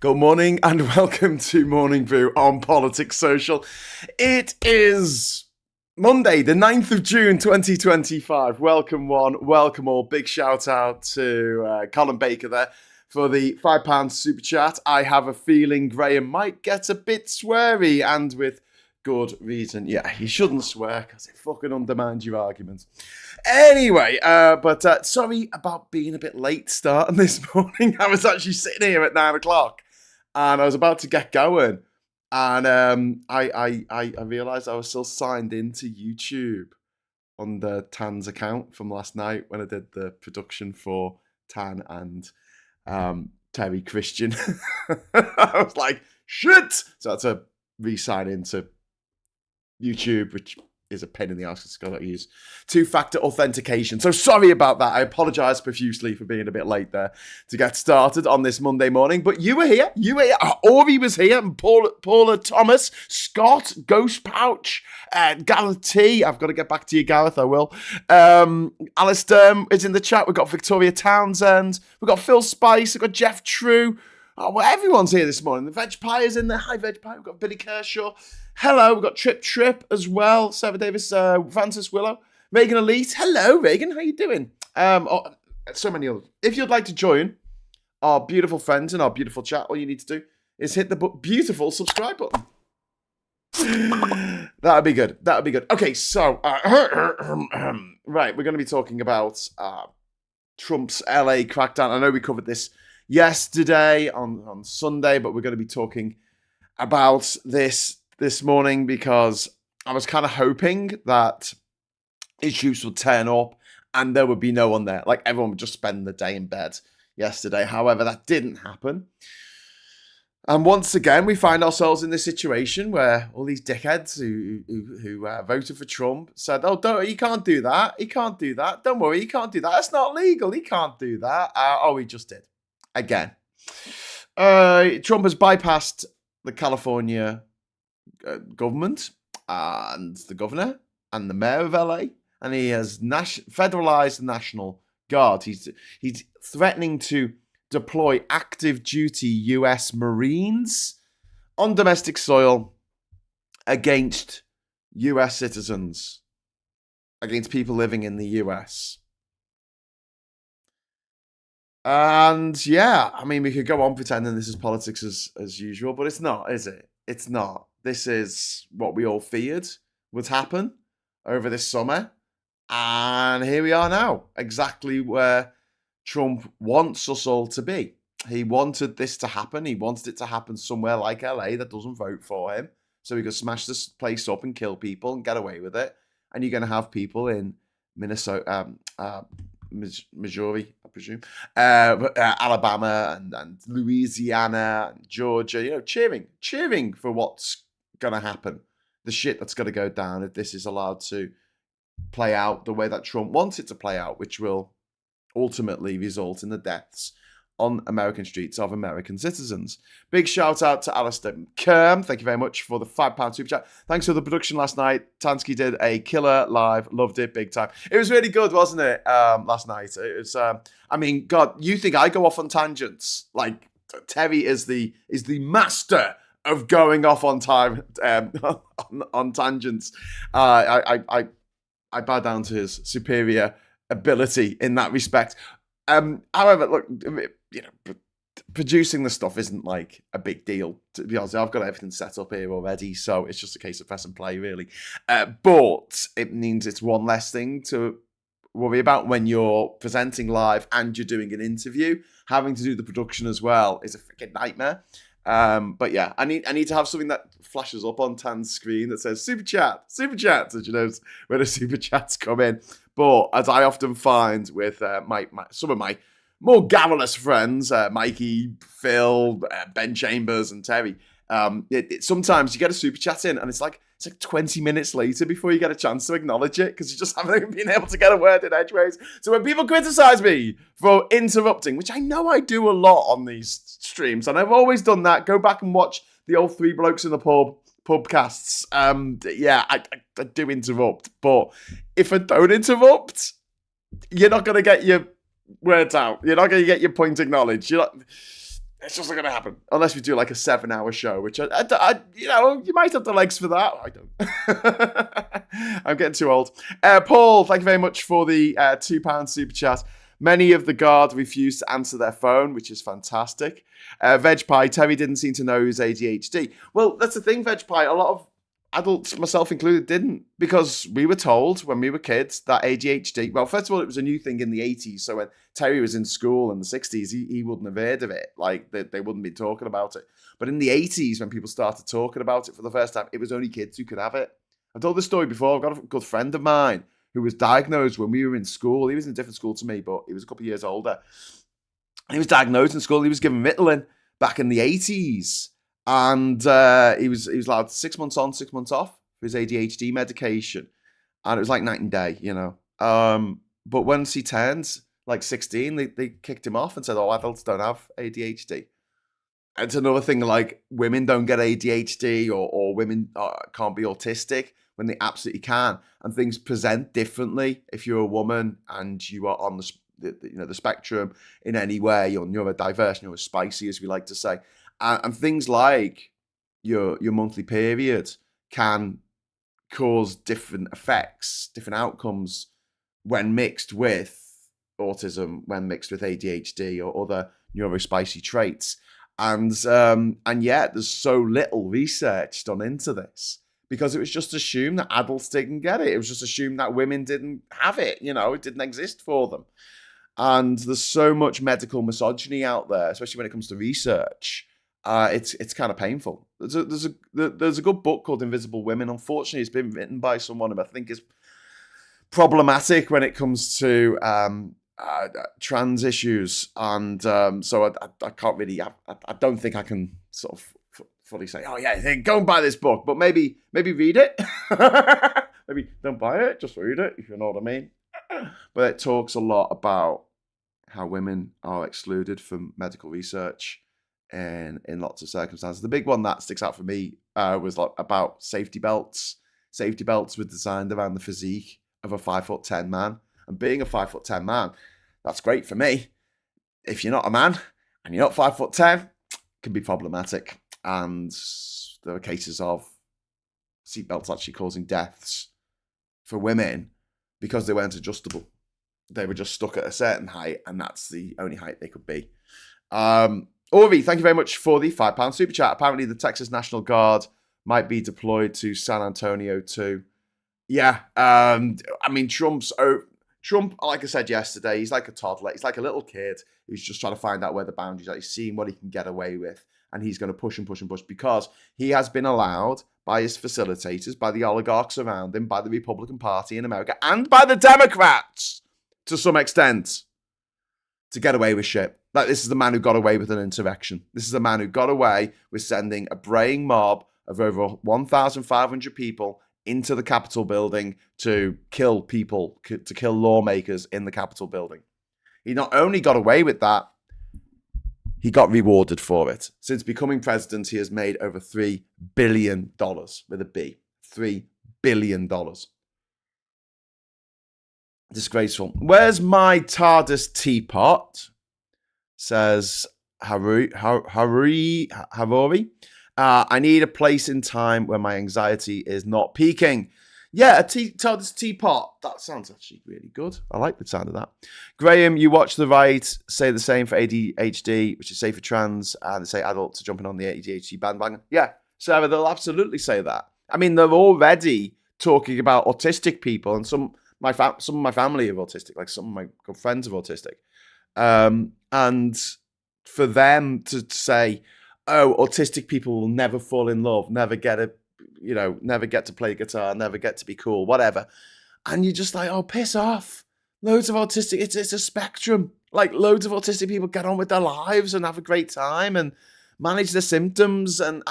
Good morning and welcome to Morning Brew on Politics Social. It is Monday, the 9th of June, 2025. Welcome one, welcome all. Big shout out to Colin Baker there for the £5 super chat. I have a feeling Graham might get a bit sweary, and with good reason. Yeah, you shouldn't swear because it fucking undermines your arguments. Anyway, but sorry about being a bit late starting this morning. I was actually sitting here at 9 o'clock. And I was about to get going, and I realised I was still signed into YouTube on the Tan's account from last night when I did the production for Tan and Terry Christian. I was like, shit! So I had to re-sign into YouTube, which is a pain in the ass. It's got to use two-factor authentication. So sorry about that. I apologise profusely for being a bit late there to get started on this Monday morning. But you were here. Ori was here. And Paula Thomas, Scott, Ghost Pouch, Gareth T. I've got to get back to you, Gareth. I will. Alistair is in the chat. We've got Victoria Townsend. We've got Phil Spice. We've got Jeff True. Oh, well, everyone's here this morning. The Veg Pie is in there. Hi, Veg Pie. We've got Billy Kershaw. Hello. We've got Trip as well. Sarah Davis, Francis Willow. Reagan Elite. Hello, Reagan. How you doing? So many others. If you'd like to join our beautiful friends in our beautiful chat, all you need to do is hit the beautiful subscribe button. That would be good. Okay, so, right, we're going to be talking about Trump's LA crackdown. I know we covered this yesterday on Sunday, but we're going to be talking about this morning because I was kind of hoping that issues would turn up and there would be no one there. Like, everyone would just spend the day in bed yesterday. However, that didn't happen. And once again, we find ourselves in this situation where all these dickheads who voted for Trump said, oh, he can't do that. He can't do that. Don't worry, he can't do that. That's not legal. He can't do that. He just did. Again. Trump has bypassed the California government and the governor and the mayor of LA, and he has federalized the National Guard. He's threatening to deploy active duty US Marines on domestic soil against US citizens, against people living in the US. And yeah, I mean, we could go on pretending this is politics as usual, but it's not, is it? It's not. This is what we all feared would happen over this summer. And here we are now, exactly where Trump wants us all to be. He wanted this to happen. He wanted it to happen somewhere like LA that doesn't vote for him. So he could smash this place up and kill people and get away with it. And you're going to have people in Minnesota, Missouri, I presume, Alabama and Louisiana and Georgia, cheering for what's going to happen, the shit that's going to go down if this is allowed to play out the way that Trump wants it to play out, which will ultimately result in the deaths on American streets of American citizens. Big shout out to Alistair Kerm. Thank you very much for the £5 super chat. Thanks for the production last night. Tansky did a killer live. Loved it big time. It was really good, wasn't it? Last night. It was, God, you think I go off on tangents? Like, Terry is the master of going off on time, on tangents. I bow down to his superior ability in that respect. However, look, producing the stuff isn't like a big deal. To be honest, I've got everything set up here already, so it's just a case of press and play, really. But it means it's one less thing to worry about when you're presenting live and you're doing an interview. Having to do the production as well is a freaking nightmare. But yeah, I need to have something that flashes up on Tan's screen that says super chat, so she knows when the super chats come in. But as I often find with some of my more garrulous friends, Mikey, Phil, Ben Chambers, and Terry, sometimes you get a super chat in and it's like 20 minutes later before you get a chance to acknowledge it because you just haven't been able to get a word in edgeways. So when people criticize me for interrupting, which I know I do a lot on these streams, and I've always done that, go back and watch the old Three Blokes in the pubcasts. I do interrupt, but if I don't interrupt, you're not going to get your words out. You're not going to get your point acknowledged. It's just not going to happen unless we do like a 7-hour show, which you might have the legs for that. I don't. I'm getting too old. Paul, thank you very much for the £2 super chat. Many of the guard refused to answer their phone, which is fantastic. Veg Pie, Terry didn't seem to know his ADHD. Well, that's the thing, Veg Pie. A lot of adults, myself included, didn't, because we were told when we were kids that ADHD, well, first of all, it was a new thing in the 80s. So when Terry was in school in the 60s, he wouldn't have heard of it. Like, they wouldn't be talking about it. But in the 80s, when people started talking about it for the first time, it was only kids who could have it. I've told this story before. I've got a good friend of mine who was diagnosed when we were in school. He was in a different school to me, but he was a couple of years older. And he was diagnosed in school. He was given Ritalin back in the 80s. And he was allowed 6 months on, 6 months off for his ADHD medication. And it was like night and day, you know. But once he turned like 16, they kicked him off and said, oh, adults don't have ADHD. It's another thing, like women don't get ADHD or women can't be autistic when they absolutely can. And things present differently if you're a woman and you are on the spectrum in any way. You're neurodiverse, you're spicy, as we like to say. And things like your monthly period can cause different effects, different outcomes when mixed with autism, when mixed with ADHD or other neurospicy traits. And yet there's so little research done into this because it was just assumed that adults didn't get it. It was just assumed that women didn't have it, it didn't exist for them. And there's so much medical misogyny out there, especially when it comes to research. It's kind of painful. There's a good book called Invisible Women. Unfortunately, it's been written by someone who I think is problematic when it comes to trans issues, and so I can't really. I don't think I can sort of fully say, oh yeah, go and buy this book, but maybe read it. Maybe don't buy it, just read it, if you know what I mean. But it talks a lot about how women are excluded from medical research in lots of circumstances. The big one that sticks out for me was about safety belts. Safety belts were designed around the physique of a 5'10" man. And being a 5'10" man, that's great for me. If you're not a man and you're not 5'10", it can be problematic. And there are cases of seatbelts actually causing deaths for women because they weren't adjustable. They were just stuck at a certain height, and that's the only height they could be. Ori, thank you very much for the £5 super chat. Apparently the Texas National Guard might be deployed to San Antonio too. Yeah, I mean, Trump, like I said yesterday, he's like a toddler. He's like a little kid who's just trying to find out where the boundaries are. He's seeing what he can get away with, and he's going to push and push and push because he has been allowed by his facilitators, by the oligarchs around him, by the Republican Party in America, and by the Democrats, to some extent, to get away with shit. Like, this is the man who got away with an insurrection. This is the man who got away with sending a braying mob of over 1,500 people into the Capitol building to kill people, to kill lawmakers in the Capitol building. He not only got away with that, he got rewarded for it. Since becoming president, he has made over $3 billion, with a B. $3 billion. Disgraceful. Where's my TARDIS teapot? Says Haruri. I need a place in time where my anxiety is not peaking. Yeah, TARDIS teapot. That sounds actually really good. I like the sound of that. Graham, you watch the Riot say the same for ADHD, which is safe for trans, and they say adults are jumping on the ADHD bandwagon. Yeah, Sarah, they'll absolutely say that. I mean, they're already talking about autistic people, and some of my family are autistic, like some of my good friends are autistic. And for them to say, oh, autistic people will never fall in love, never get to play guitar, never get to be cool, whatever. And you're just like, oh, piss off. Loads of autistic, it's a spectrum. Like, loads of autistic people get on with their lives and have a great time and manage their symptoms and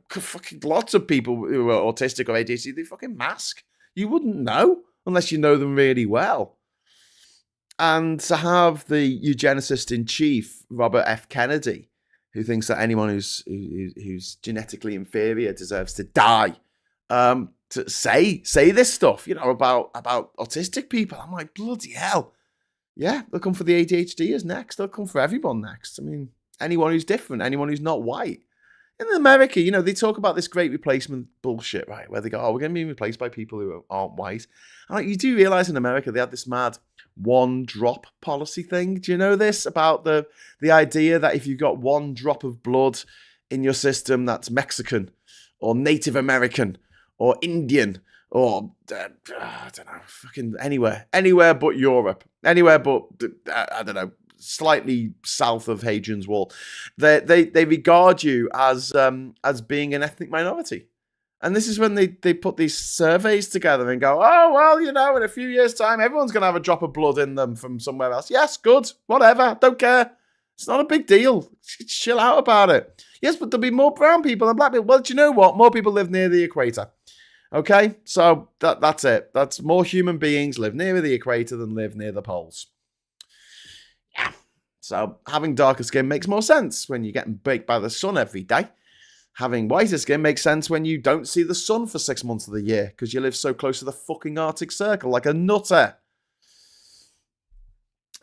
fucking lots of people who are autistic or ADHD, they fucking mask. You wouldn't know unless you know them really well. And to have the eugenicist in chief, Robert F. Kennedy, who thinks that anyone who's genetically inferior deserves to die, to say this stuff, about autistic people. I'm like, bloody hell. Yeah, they'll come for the ADHDers next. They'll come for everyone next. I mean, anyone who's different, anyone who's not white. In America, they talk about this great replacement bullshit, right? Where they go, we're going to be replaced by people who aren't white. And you do realize in America, they had this mad one drop policy thing. Do you know this about the idea that if you've got one drop of blood in your system that's Mexican or Native American or Indian or, I don't know, fucking anywhere but Europe, anywhere but, I don't know, slightly south of Hadrian's Wall, they regard you as being an ethnic minority. And this is when they put these surveys together and go, oh, well, in a few years' time, everyone's going to have a drop of blood in them from somewhere else. Yes, good, whatever, don't care. It's not a big deal. Chill out about it. Yes, but there'll be more brown people than black people. Well, do you know what? More people live near the equator. Okay, so that's it. That's more human beings live nearer the equator than live near the poles. Yeah. So having darker skin makes more sense when you're getting baked by the sun every day. Having whiter skin makes sense when you don't see the sun for 6 months of the year because you live so close to the fucking Arctic Circle like a nutter.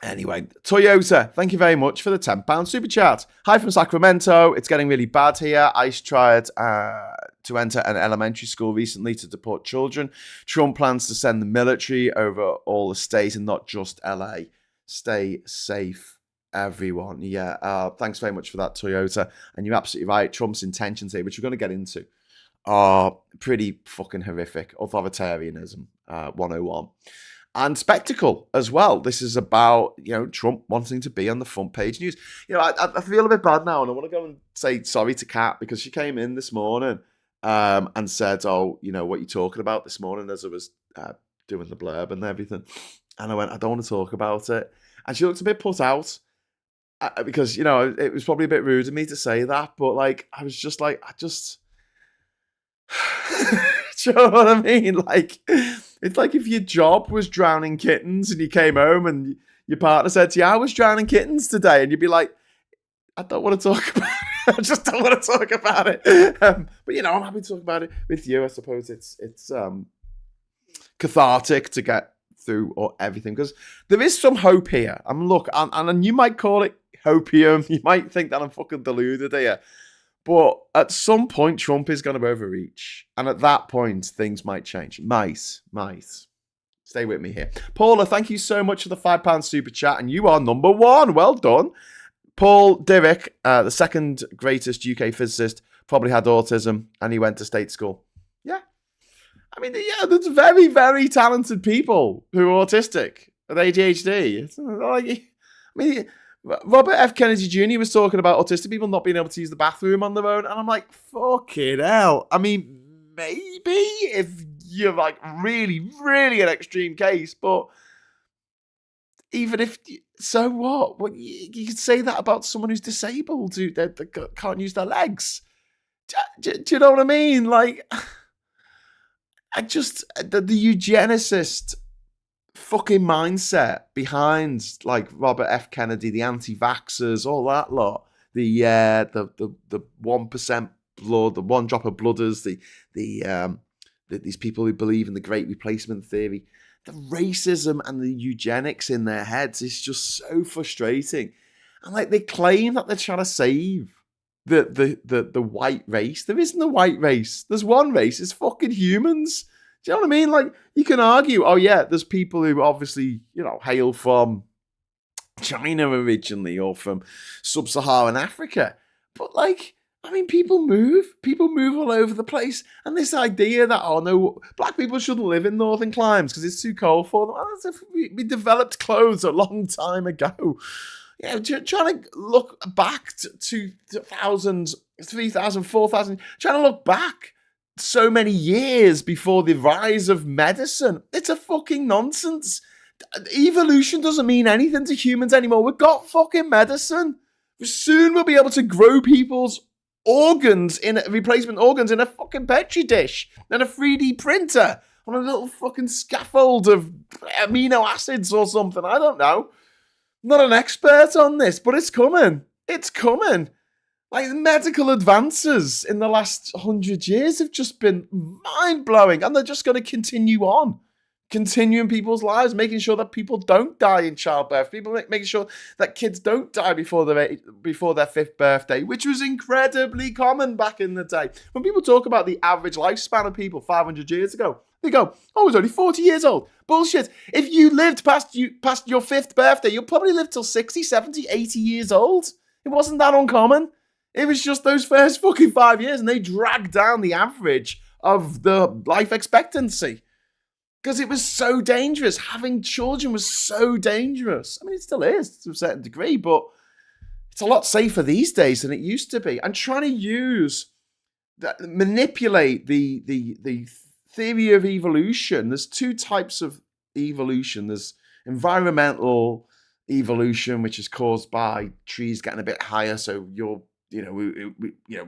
Anyway, Toyota, thank you very much for the £10 super chat. Hi from Sacramento. It's getting really bad here. ICE tried to enter an elementary school recently to deport children. Trump plans to send the military over all the state and not just LA. Stay safe, everyone. Yeah, thanks very much for that, Toyota. And you're absolutely right. Trump's intentions here, which we're going to get into, are pretty fucking horrific. Authoritarianism 101. And spectacle as well. This is about, Trump wanting to be on the front page news. I feel a bit bad now, and I want to go and say sorry to Kat because she came in this morning and said, what you talking about this morning as I was doing the blurb and everything. And I went, I don't want to talk about it. And she looked a bit put out because, it was probably a bit rude of me to say that. But, I was just like, do you know what I mean? It's like if your job was drowning kittens and you came home and your partner said to you, I was drowning kittens today. And you'd be like, I don't want to talk about it. I just don't want to talk about it. But, I'm happy to talk about it with you. I suppose it's cathartic to get through or everything because there is some hope here. And you might call it hopium. You might think that I'm fucking deluded here. But at some point, Trump is going to overreach. And at that point, things might change. Might. Stay with me here. Paula, thank you so much for the £5 super chat. And you are number one. Well done. Paul Dirick, the second greatest UK physicist, probably had autism and he went to state school. Yeah. There's very, very talented people who are autistic with ADHD. Robert F. Kennedy Jr. was talking about autistic people not being able to use the bathroom on their own. And I'm like, fucking hell. Maybe if you're really, really an extreme case, but even if, so what? Well, you could say that about someone who's disabled, who they can't use their legs. Do you know what I mean? The eugenicist fucking mindset behind Robert F. Kennedy, the anti-vaxxers, all that lot, the 1% blood, the one drop of blooders, these people who believe in the great replacement theory, the racism and the eugenics in their heads is just so frustrating. And they claim that they're trying to save the white race. There isn't a white race. There's one race. It's fucking humans. Do you know what I mean? You can argue, there's people who obviously, hail from China originally or from sub-Saharan Africa. But, people move. People move all over the place. And this idea that, no, black people shouldn't live in northern climes because it's too cold for them. As if we developed clothes a long time ago. Trying to look back to 2,000, 3,000, 4,000, trying to look back so many years before the rise of medicine. It's a fucking nonsense. Evolution doesn't mean anything to humans anymore. We've got fucking medicine. Soon we'll be able to grow people's replacement organs in a fucking Petri dish and a 3D printer on a little fucking scaffold of amino acids or something. I don't know. I'm not an expert on this, but it's coming. It's coming. Medical advances in the last 100 years have just been mind-blowing, and they're just going to continue on continuing people's lives, making sure that people don't die in childbirth, making sure that kids don't die before their fifth birthday, which was incredibly common back in the day. When people talk about the average lifespan of people 500 years ago, they go, "Oh, I was only 40 years old." Bullshit. If you lived past your fifth birthday, you'll probably live till 60, 70, 80 years old. It wasn't that uncommon. It was just those first fucking 5 years, and they dragged down the average of the life expectancy. Because it was so dangerous. Having children was so dangerous. I mean, it still is to a certain degree, but it's a lot safer these days than it used to be. And trying to manipulate the theory of evolution. There's two types of evolution. There's environmental evolution, which is caused by trees getting a bit higher, so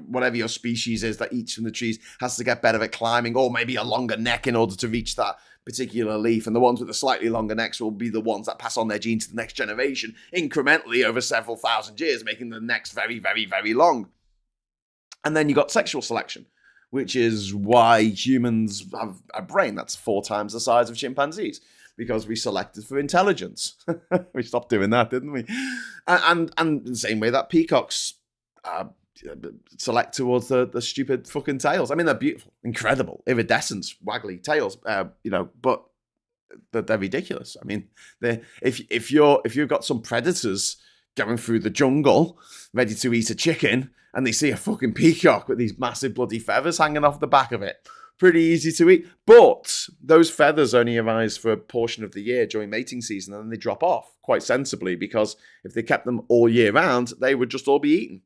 whatever your species is that eats from the trees has to get better at climbing, or maybe a longer neck in order to reach that particular leaf. And the ones with the slightly longer necks will be the ones that pass on their gene to the next generation incrementally over several thousand years, making the necks very, very, very long. And then you got sexual selection, which is why humans have a brain that's 4 times the size of chimpanzees, because we selected for intelligence. We stopped doing that, didn't we? And the same way that peacocks select towards the stupid fucking tails. I mean, they're beautiful, incredible, iridescent, waggly tails, but they're ridiculous. I mean, if you've got some predators going through the jungle ready to eat a chicken, and they see a fucking peacock with these massive bloody feathers hanging off the back of it, pretty easy to eat. But those feathers only arise for a portion of the year during mating season, and then they drop off quite sensibly, because if they kept them all year round, they would just all be eaten.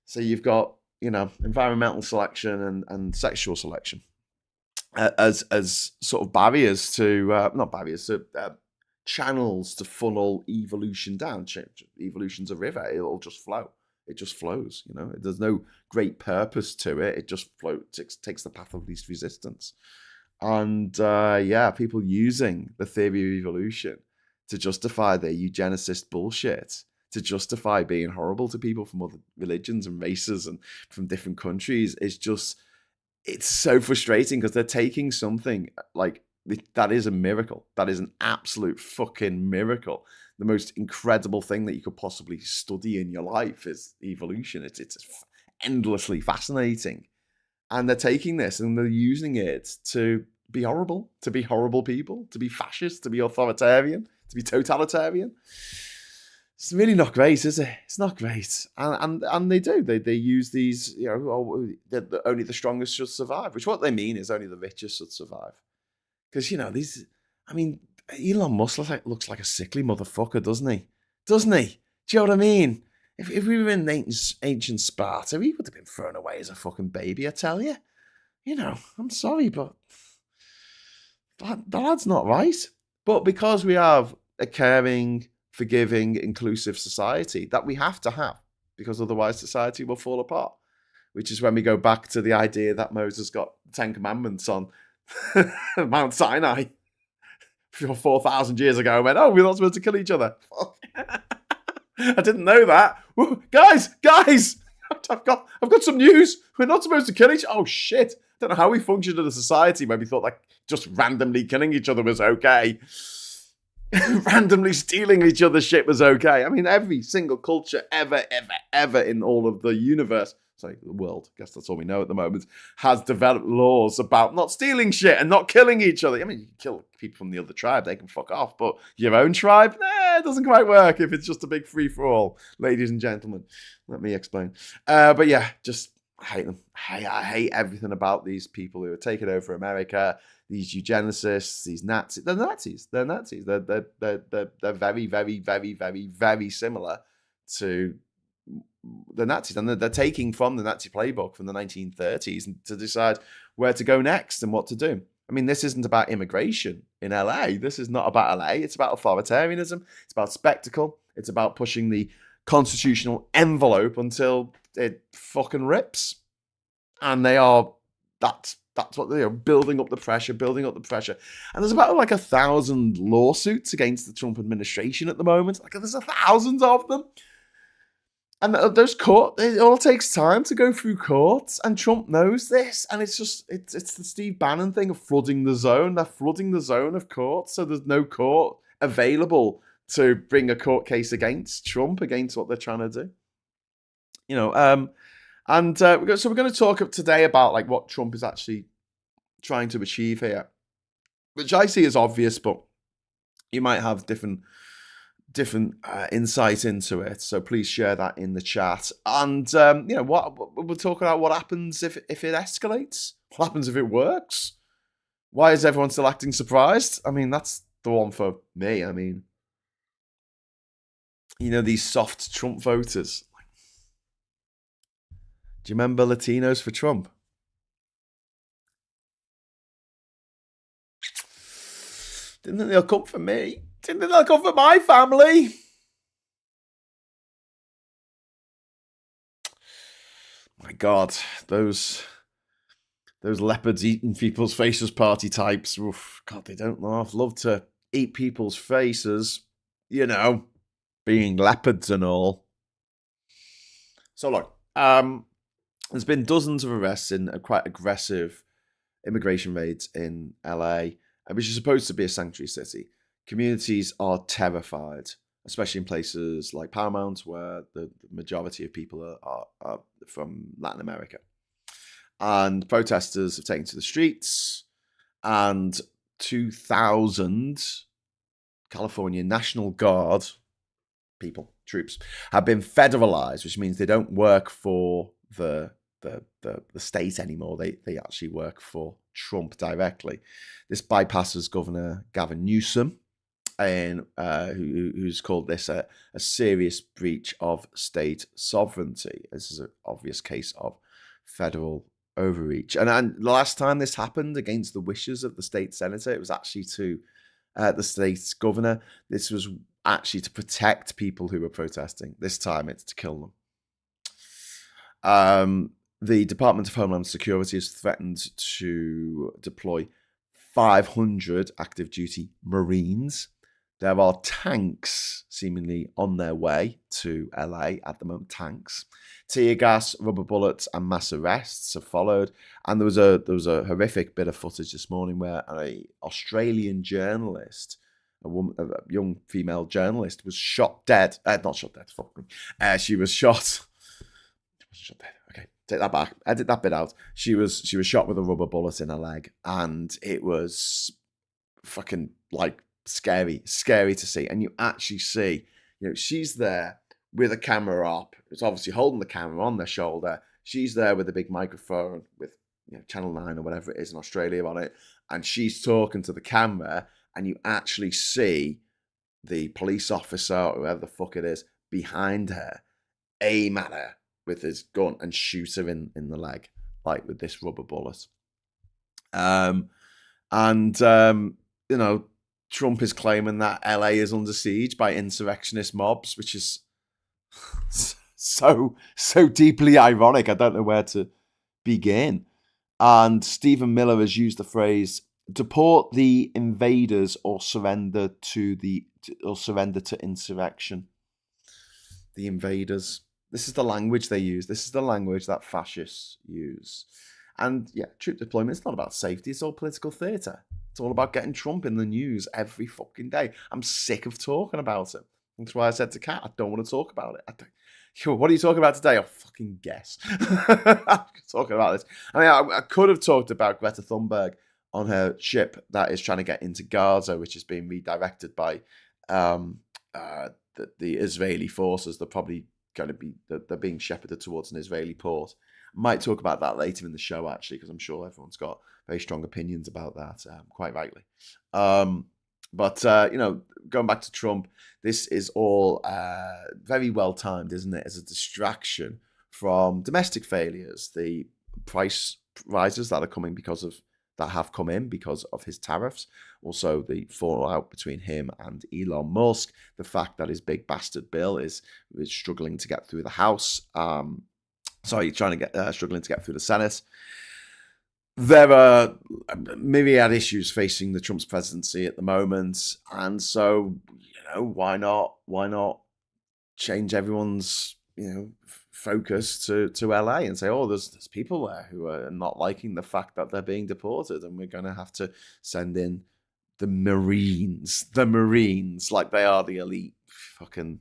So you've got, environmental selection and sexual selection as sort of barriers to, not barriers, to channels to funnel evolution down. Evolution's a river. It'll just flow. It just flows, There's no great purpose to it. It just floats, takes the path of least resistance. And people using the theory of evolution to justify their eugenicist bullshit, to justify being horrible to people from other religions and races and from different countries, it's so frustrating, because they're taking something like that is a miracle. That is an absolute fucking miracle. The most incredible thing that you could possibly study in your life is evolution. It's endlessly fascinating. And they're taking this and they're using it to be horrible people, to be fascist, to be authoritarian, to be totalitarian. It's really not great, is it? It's not great. And they do. They use these, only the strongest should survive, which what they mean is only the richest should survive. Because, Elon Musk looks like a sickly motherfucker, doesn't he? Do you know what I mean? If we were in ancient Sparta, he would have been thrown away as a fucking baby, I tell you. I'm sorry, but that's not right. But because we have a caring, forgiving, inclusive society that we have to have, because otherwise society will fall apart, which is when we go back to the idea that Moses got the 10 Commandments on Mount Sinai 4,000 years ago and went, "Oh, we're not supposed to kill each other." I didn't know that. Guys, I've got some news. We're not supposed to kill each other. Oh shit. I don't know how we functioned in a society where we thought like just randomly killing each other was okay. Randomly stealing each other's shit was okay. I mean, every single culture ever in all of the universe, the world, I guess that's all we know at the moment, has developed laws about not stealing shit and not killing each other. I mean, you can kill people from the other tribe, they can fuck off, but your own tribe, it doesn't quite work if it's just a big free-for-all, ladies and gentlemen. Let me explain. But yeah, just hate them. I hate everything about these people who are taking over America, these eugenicists, these Nazis. They're Nazis. They're very, very, very, very, very similar to the Nazis, and they're taking from the Nazi playbook from the 1930s to decide where to go next and what to do. I mean, this isn't about immigration in LA. This is not about LA. It's about authoritarianism. It's about spectacle. It's about pushing the constitutional envelope until it fucking rips. And that's what they are, building up the pressure. And there's about 1,000 lawsuits against the Trump administration at the moment. There's thousands of them. And those court, it all takes time to go through courts, and Trump knows this. And it's the Steve Bannon thing of flooding the zone. They're flooding the zone of courts, so there's no court available to bring a court case against Trump, against what they're trying to do. So we're going to talk today about like what Trump is actually trying to achieve here, which I see as obvious, but you might have different insight into it. So please share that in the chat. And what we'll talk about what happens if it escalates. What happens if it works? Why is everyone still acting surprised? I mean, that's the one for me. I mean, these soft Trump voters. Do you remember Latinos for Trump? Didn't think they'll come for me. Didn't think they'll come for my family. My God, those leopards eating people's faces party types. Oof, God, they don't laugh. Love to eat people's faces, being leopards and all. So look, there's been dozens of arrests in quite aggressive immigration raids in LA, which is supposed to be a sanctuary city. Communities are terrified, especially in places like Paramount, where the majority of people are from Latin America. And protesters have taken to the streets, and 2,000 California National Guard troops, have been federalized, which means they don't work for the state anymore. They actually work for Trump directly. This bypasses Governor Gavin Newsom, and who's called this a serious breach of state sovereignty. This is an obvious case of federal overreach. And the last time this happened against the wishes of the state senator, it was actually to the state's governor. This was actually to protect people who were protesting. This time it's to kill them. The Department of Homeland Security has threatened to deploy 500 active duty Marines. There are tanks seemingly on their way to LA at the moment. Tanks, tear gas, rubber bullets, and mass arrests have followed. And there was a horrific bit of footage this morning where an Australian journalist, a young female journalist, was shot dead. Not shot dead. Fuck me. She was shot. Shot dead. Okay, take that back. Edit that bit out. She was shot with a rubber bullet in her leg, and it was fucking like scary to see. And you actually see, she's there with a camera up. It's obviously holding the camera on their shoulder. She's there with a big microphone with Channel 9 or whatever it is in Australia on it, and she's talking to the camera, and you actually see the police officer or whoever the fuck it is behind her aim at her with his gun and shoot her in the leg, like with this rubber bullet. Trump is claiming that LA is under siege by insurrectionist mobs, which is so deeply ironic. I don't know where to begin. And Stephen Miller has used the phrase "deport the invaders or surrender to insurrection." The invaders. This is the language they use. This is the language that fascists use. And yeah, troop deployment, it's not about safety. It's all political theatre. It's all about getting Trump in the news every fucking day. I'm sick of talking about it. That's why I said to Kat, I don't want to talk about it. What are you talking about today? I'll fucking guess. I'm talking about this. I mean, I could have talked about Greta Thunberg on her ship that is trying to get into Gaza, which is being redirected by the Israeli forces. They're probably going to be, they're being shepherded towards an Israeli port. I might talk about that later in the show, actually, because I'm sure everyone's got very strong opinions about that, quite rightly. But going back to Trump, this is all very well timed, isn't it, as a distraction from domestic failures, the price rises that have come in because of his tariffs, also the fallout between him and Elon Musk, the fact that his big bastard bill is struggling to get through the House, struggling to get through the Senate. There are myriad issues facing the Trump's presidency at the moment, and so why not change everyone's focus to LA and say, oh, there's people there who are not liking the fact that they're being deported, and we're going to have to send in the Marines, like they are the elite fucking,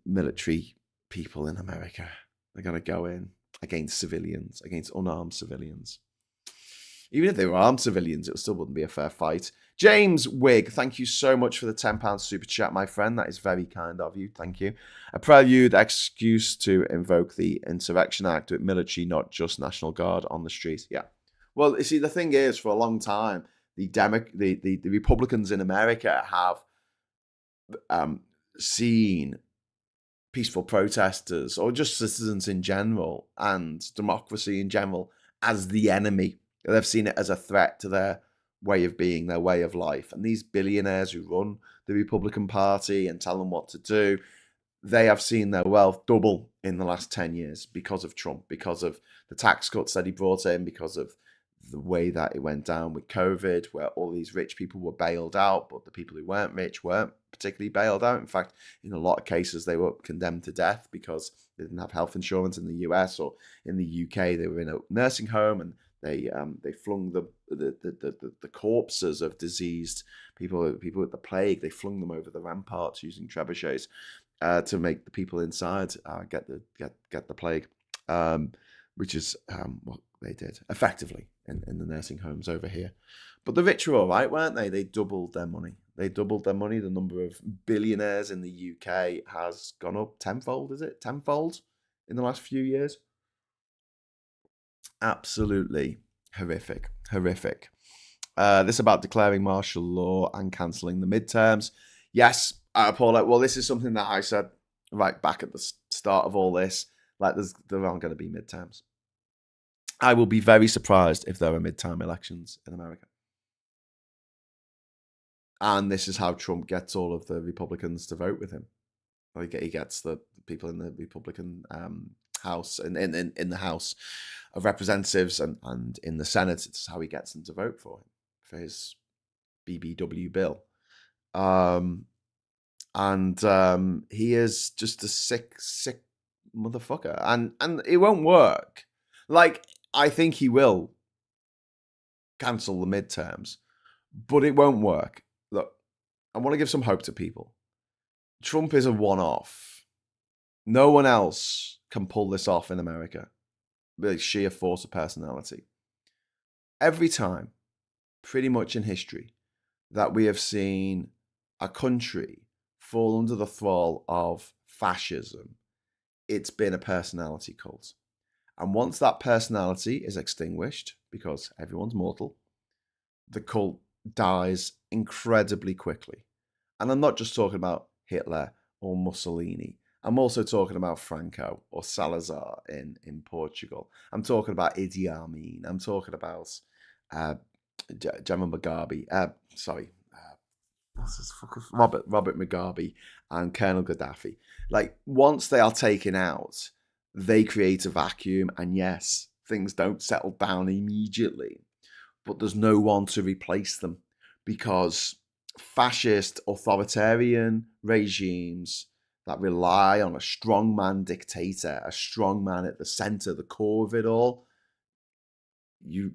military people in America. They're going to go in against civilians, against unarmed civilians. Even if they were armed civilians, it still wouldn't be a fair fight. James Wigg, thank you so much for the £10 super chat, my friend. That is very kind of you. Thank you. A prelude excuse to invoke the Insurrection Act with military, not just National Guard on the streets. Yeah. Well, you see, the thing is, for a long time, the Republicans in America have seen peaceful protesters, or just citizens in general, and democracy in general, as the enemy. They've seen it as a threat to their way of being, their way of life. And these billionaires who run the Republican Party and tell them what to do, they have seen their wealth double in the last 10 years because of Trump, because of the tax cuts that he brought in, because of the way that it went down with COVID, where all these rich people were bailed out, but the people who weren't rich weren't particularly bailed out. In fact, in a lot of cases, they were condemned to death because they didn't have health insurance in the US, or in the UK, they were in a nursing home and they flung the corpses of diseased people with the plague. They flung them over the ramparts using trebuchets to make the people inside get the plague, which is what they did effectively in the nursing homes over here. But the rich were all right, weren't they? They doubled their money. The number of billionaires in the UK has gone up tenfold. Is it tenfold in the last few years? Absolutely horrific. This about declaring martial law and cancelling the midterms. Yes, Paul, well, this is something that I said right back at the start of all this. Like, there aren't going to be midterms. I will be very surprised if there are midterm elections in America. And this is how Trump gets all of the Republicans to vote with him. He gets the people in the Republican House and in the House of Representatives and in the Senate. It's how he gets them to vote for him, for his BBW bill. He is just a sick motherfucker, and it won't work. Like, I think he will cancel the midterms, but it won't work. Look, I want to give some hope to people. Trump is a one-off. No one else can pull this off in America with sheer force of personality. Every time, pretty much in history, that we have seen a country fall under the thrall of fascism, it's been a personality cult. And once that personality is extinguished, because everyone's mortal, the cult dies incredibly quickly. And I'm not just talking about Hitler or Mussolini. I'm also talking about Franco or Salazar in Portugal. I'm talking about Idi Amin. I'm talking about General Mugabe. Robert Mugabe and Colonel Gaddafi. Like, once they are taken out, they create a vacuum. And yes, things don't settle down immediately, but there's no one to replace them, because fascist authoritarian regimes that rely on a strongman dictator, a strongman at the center, the core of it all, you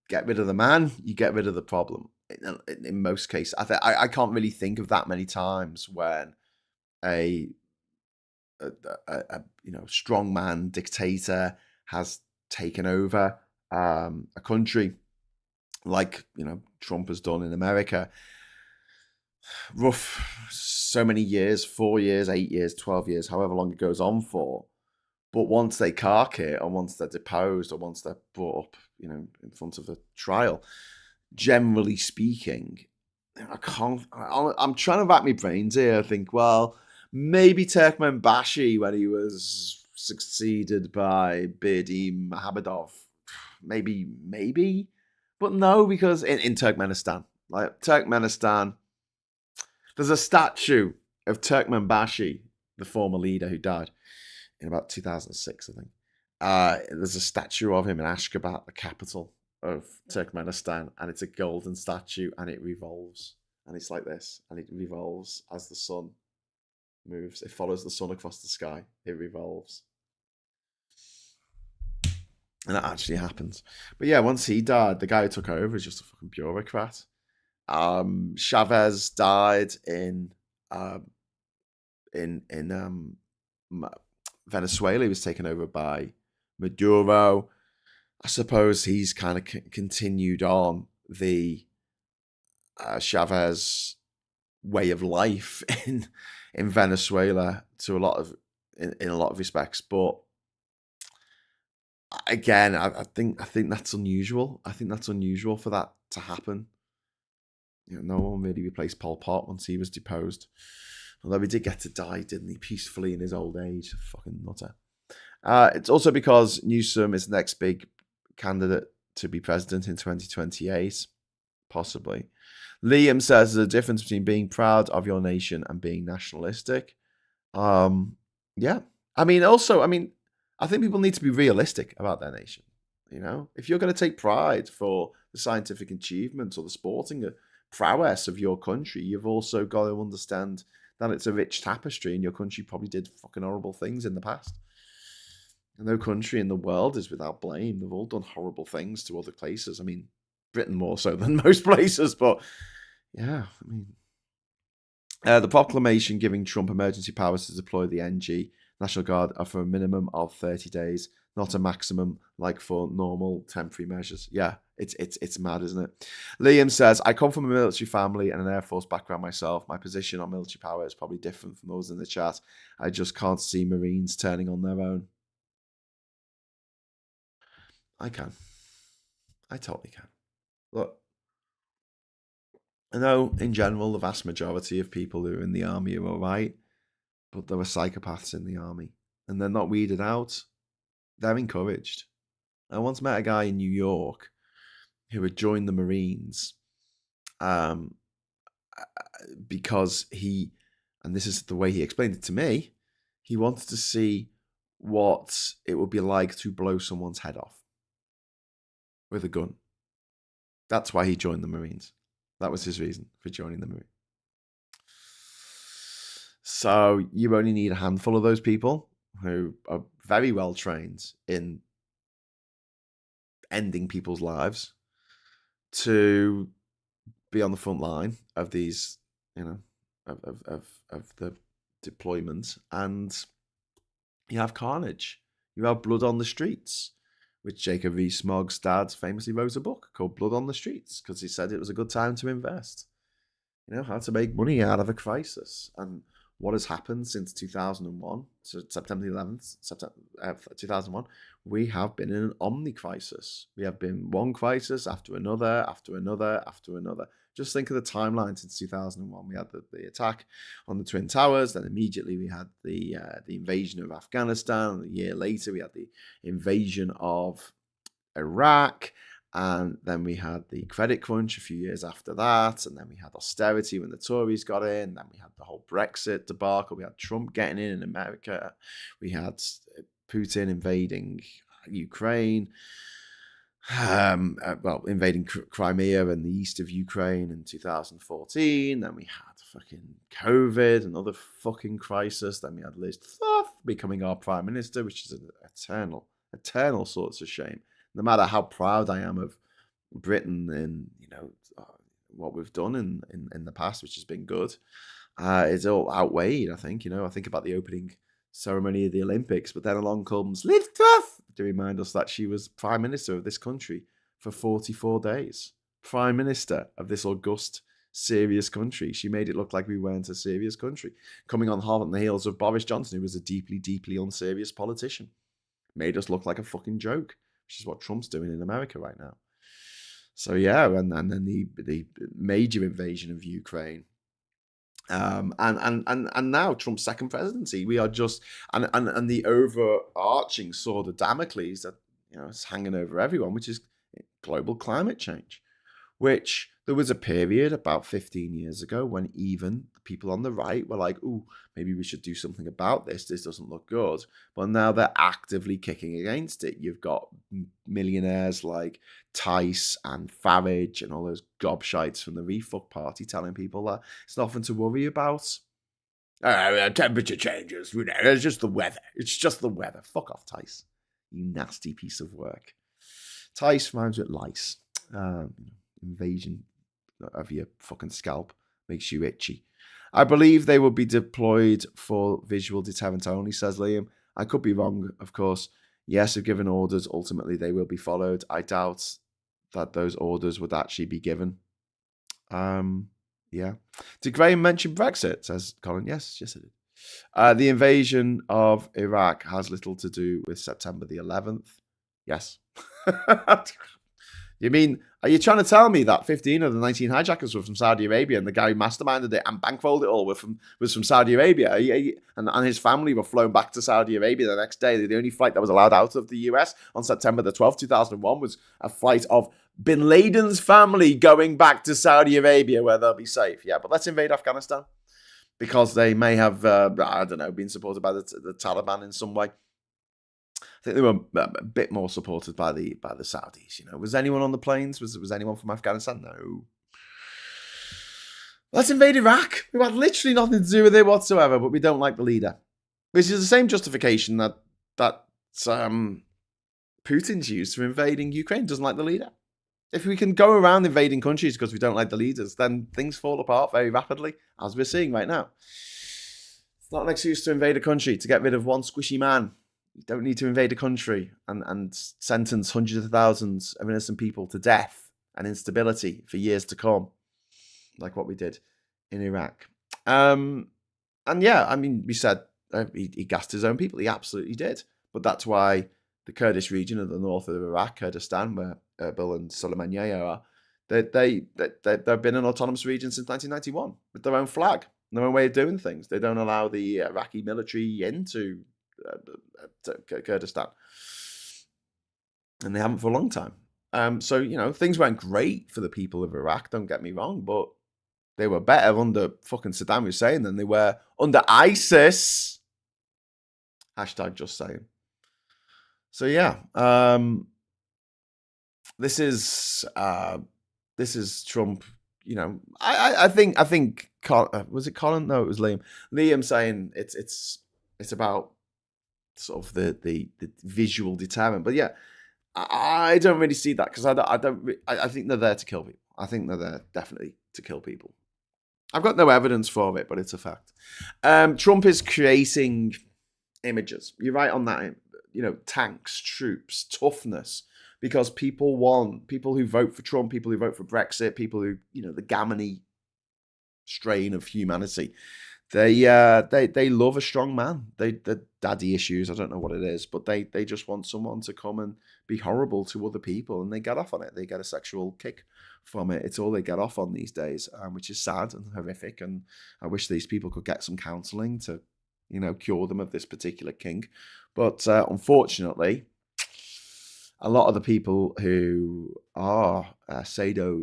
get rid of the man, you get rid of the problem. In most cases, I can't really think of that many times when a strongman dictator has taken over a country like Trump has done in America. So many years, 4 years, 8 years, 12 years, however long it goes on for. But once they cark it, or once they're deposed, or once they're brought up, in front of the trial, generally speaking, I'm trying to wrap my brains here. I think, well, maybe Turkmenbashi, when he was succeeded by Berdi Mahabadov, maybe, but no, because in Turkmenistan, there's a statue of Turkmenbashi, the former leader who died in about 2006, I think. There's a statue of him in Ashgabat, the capital of Turkmenistan, and it's a golden statue, and it revolves, and it's like this, and it revolves as the sun moves. It follows the sun across the sky. It revolves. And that actually happens. But yeah, once he died, the guy who took over was just a fucking bureaucrat. Chavez died in Venezuela. He was taken over by Maduro. I suppose he's kind of continued on the Chavez way of life in Venezuela to a lot of in a lot of respects, but again, I think that's unusual. I think that's unusual for that to happen. No one really replaced Pol Pot once he was deposed. Although he did get to die, didn't he, peacefully in his old age? Fucking nutter. It's also because Newsom is the next big candidate to be president in 2028, possibly. Liam says there's a difference between being proud of your nation and being nationalistic. Yeah. I think people need to be realistic about their nation. If you're going to take pride for the scientific achievements or the sporting prowess of your country, you've also got to understand that it's a rich tapestry and your country probably did fucking horrible things in the past. And no country in the world is without blame. They've all done horrible things to other places. I mean, Britain more so than most places, but yeah, the proclamation giving Trump emergency powers to deploy the NG National Guard are for a minimum of 30 days, not a maximum like for normal temporary measures. Yeah, it's mad, isn't it? Liam says, I come from a military family and an Air Force background myself. My position on military power is probably different from those in the chat. I just can't see Marines turning on their own. I can. I totally can. Look, I know in general the vast majority of people who are in the army are all right, but there are psychopaths in the army and they're not weeded out. They're encouraged. I once met a guy in New York who had joined the Marines because he, and this is the way he explained it to me, he wanted to see what it would be like to blow someone's head off with a gun. That's why he joined the Marines. That was his reason for joining the Marines. So you only need a handful of those people who are very well trained in ending people's lives to be on the front line of these, of the deployment, and you have carnage. You have blood on the streets, which Jacob Rees-Mogg's dad famously wrote a book called Blood on the Streets because he said it was a good time to invest. How to make money out of a crisis. And what has happened since 2001, so September 11th, 2001, we have been in an omni-crisis. We have been one crisis after another, after another, after another. Just think of the timeline since 2001. We had the attack on the Twin Towers, then immediately we had the invasion of Afghanistan, and a year later we had the invasion of Iraq, and then we had the credit crunch a few years after that, and then we had austerity when the Tories got in, then we had the whole Brexit debacle, we had Trump getting in America, we had Putin invading Ukraine, invading Crimea and the east of Ukraine in 2014, then we had fucking COVID, another fucking crisis, then we had Liz Truss becoming our Prime Minister, which is an eternal sorts of shame. No matter how proud I am of Britain and what we've done in the past, which has been good, it's all outweighed. I think I think about the opening ceremony of the Olympics, but then along comes Liz Truss to remind us that she was Prime Minister of this country for 44 days. Prime Minister of this august, serious country. She made it look like we weren't a serious country. Coming on hard on the heels of Boris Johnson, who was a deeply, deeply unserious politician. Made us look like a fucking joke, which is what Trump's doing in America right now. So yeah, and then the major invasion of Ukraine, and now Trump's second presidency. We are just and the overarching sword of Damocles that is hanging over everyone, which is global climate change. Which there was a period about 15 years ago when even the people on the right were like, "Ooh, maybe we should do something about this. This doesn't look good." But now they're actively kicking against it. You've got millionaires like Tice and Farage and all those gobshites from the Refuck Party telling people that it's nothing to worry about. Temperature changes. It's just the weather. It's just the weather. Fuck off, Tice. You nasty piece of work. Tice rhymes with lice. Invasion of your fucking scalp makes you itchy. I believe they will be deployed for visual deterrent only, says Liam. I could be wrong, of course. Yes, if given orders, ultimately they will be followed. I doubt that those orders would actually be given. Yeah. Did Graham mention Brexit? Says Colin. Yes, it did. The invasion of Iraq has little to do with September the 11th. Yes. You mean, are you trying to tell me that 15 of the 19 hijackers were from Saudi Arabia and the guy who masterminded it and bankrolled it all was from Saudi Arabia? And his family were flown back to Saudi Arabia the next day. The only flight that was allowed out of the US on September the 12th, 2001 was a flight of Bin Laden's family going back to Saudi Arabia where they'll be safe. Yeah, but let's invade Afghanistan because they may have, I don't know, been supported by the Taliban in some way. I think they were a bit more supported by the Saudis. You know, was anyone on the planes? Was anyone from Afghanistan? No. Let's invade Iraq. We had literally nothing to do with it whatsoever, but we don't like the leader, which is the same justification that Putin's used for invading Ukraine. Doesn't like the leader. If we can go around invading countries because we don't like the leaders, then things fall apart very rapidly, as we're seeing right now. It's not an excuse to invade a country to get rid of one squishy man. You don't need to invade a country and sentence hundreds of thousands of innocent people to death and instability for years to come, like what we did in Iraq. And yeah, I mean, we said he gassed his own people. He absolutely did. But that's why the Kurdish region of the north of Iraq, Kurdistan, where Erbil and Sulaymaniyah are, they've been an autonomous region since 1991 with their own flag, their own way of doing things. They don't allow the Iraqi military into Kurdistan, and they haven't for a long time. So, you know, things went great for the people of Iraq, don't get me wrong, but they were better under fucking Saddam Hussein than they were under ISIS. Hashtag just saying. So yeah, this is Trump. You know, I think was it Colin? No, it was Liam. Liam saying it's about sort of the visual deterrent, but yeah, I don't really see that because I think they're there to kill people. I think they're there definitely to kill people. I've got no evidence for it, but it's a fact. Trump is creating images. You're right on that. You know, tanks, troops, toughness, because people who vote for Trump, people who vote for Brexit, people who, you know, the Gamony strain of humanity. They love a strong man. The daddy issues, I don't know what it is, but they just want someone to come and be horrible to other people, and they get off on it. They get a sexual kick from it. It's all they get off on these days, which is sad and horrific. And I wish these people could get some counselling to, you know, cure them of this particular kink. But unfortunately, a lot of the people who are sadists,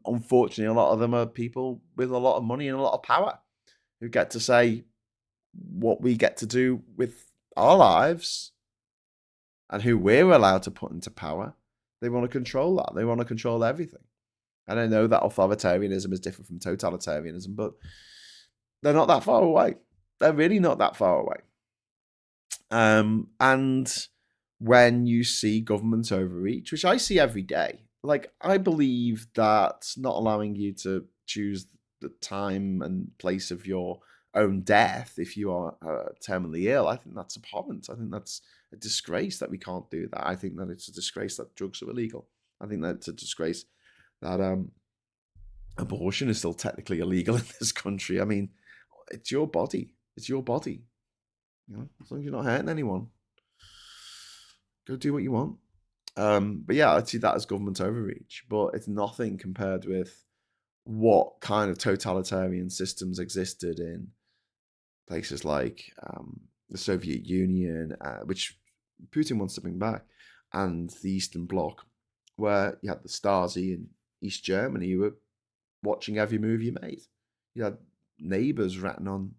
unfortunately, a lot of them are people with a lot of money and a lot of power who get to say what we get to do with our lives and who we're allowed to put into power. They want to control that. They want to control everything. And I know that authoritarianism is different from totalitarianism, but they're not that far away. They're really not that far away. And when you see government overreach, which I see every day, like, I believe that not allowing you to choose the time and place of your own death if you are terminally ill, I think that's abhorrent. I think that's a disgrace that we can't do that. I think that it's a disgrace that drugs are illegal. I think that it's a disgrace that abortion is still technically illegal in this country. I mean, it's your body. It's your body. You know, as long as you're not hurting anyone, go do what you want. But yeah, I'd see that as government overreach. But it's nothing compared with what kind of totalitarian systems existed in places like the Soviet Union, which Putin wants to bring back, and the Eastern Bloc, where you had the Stasi in East Germany who were watching every move you made. You had neighbours ratting on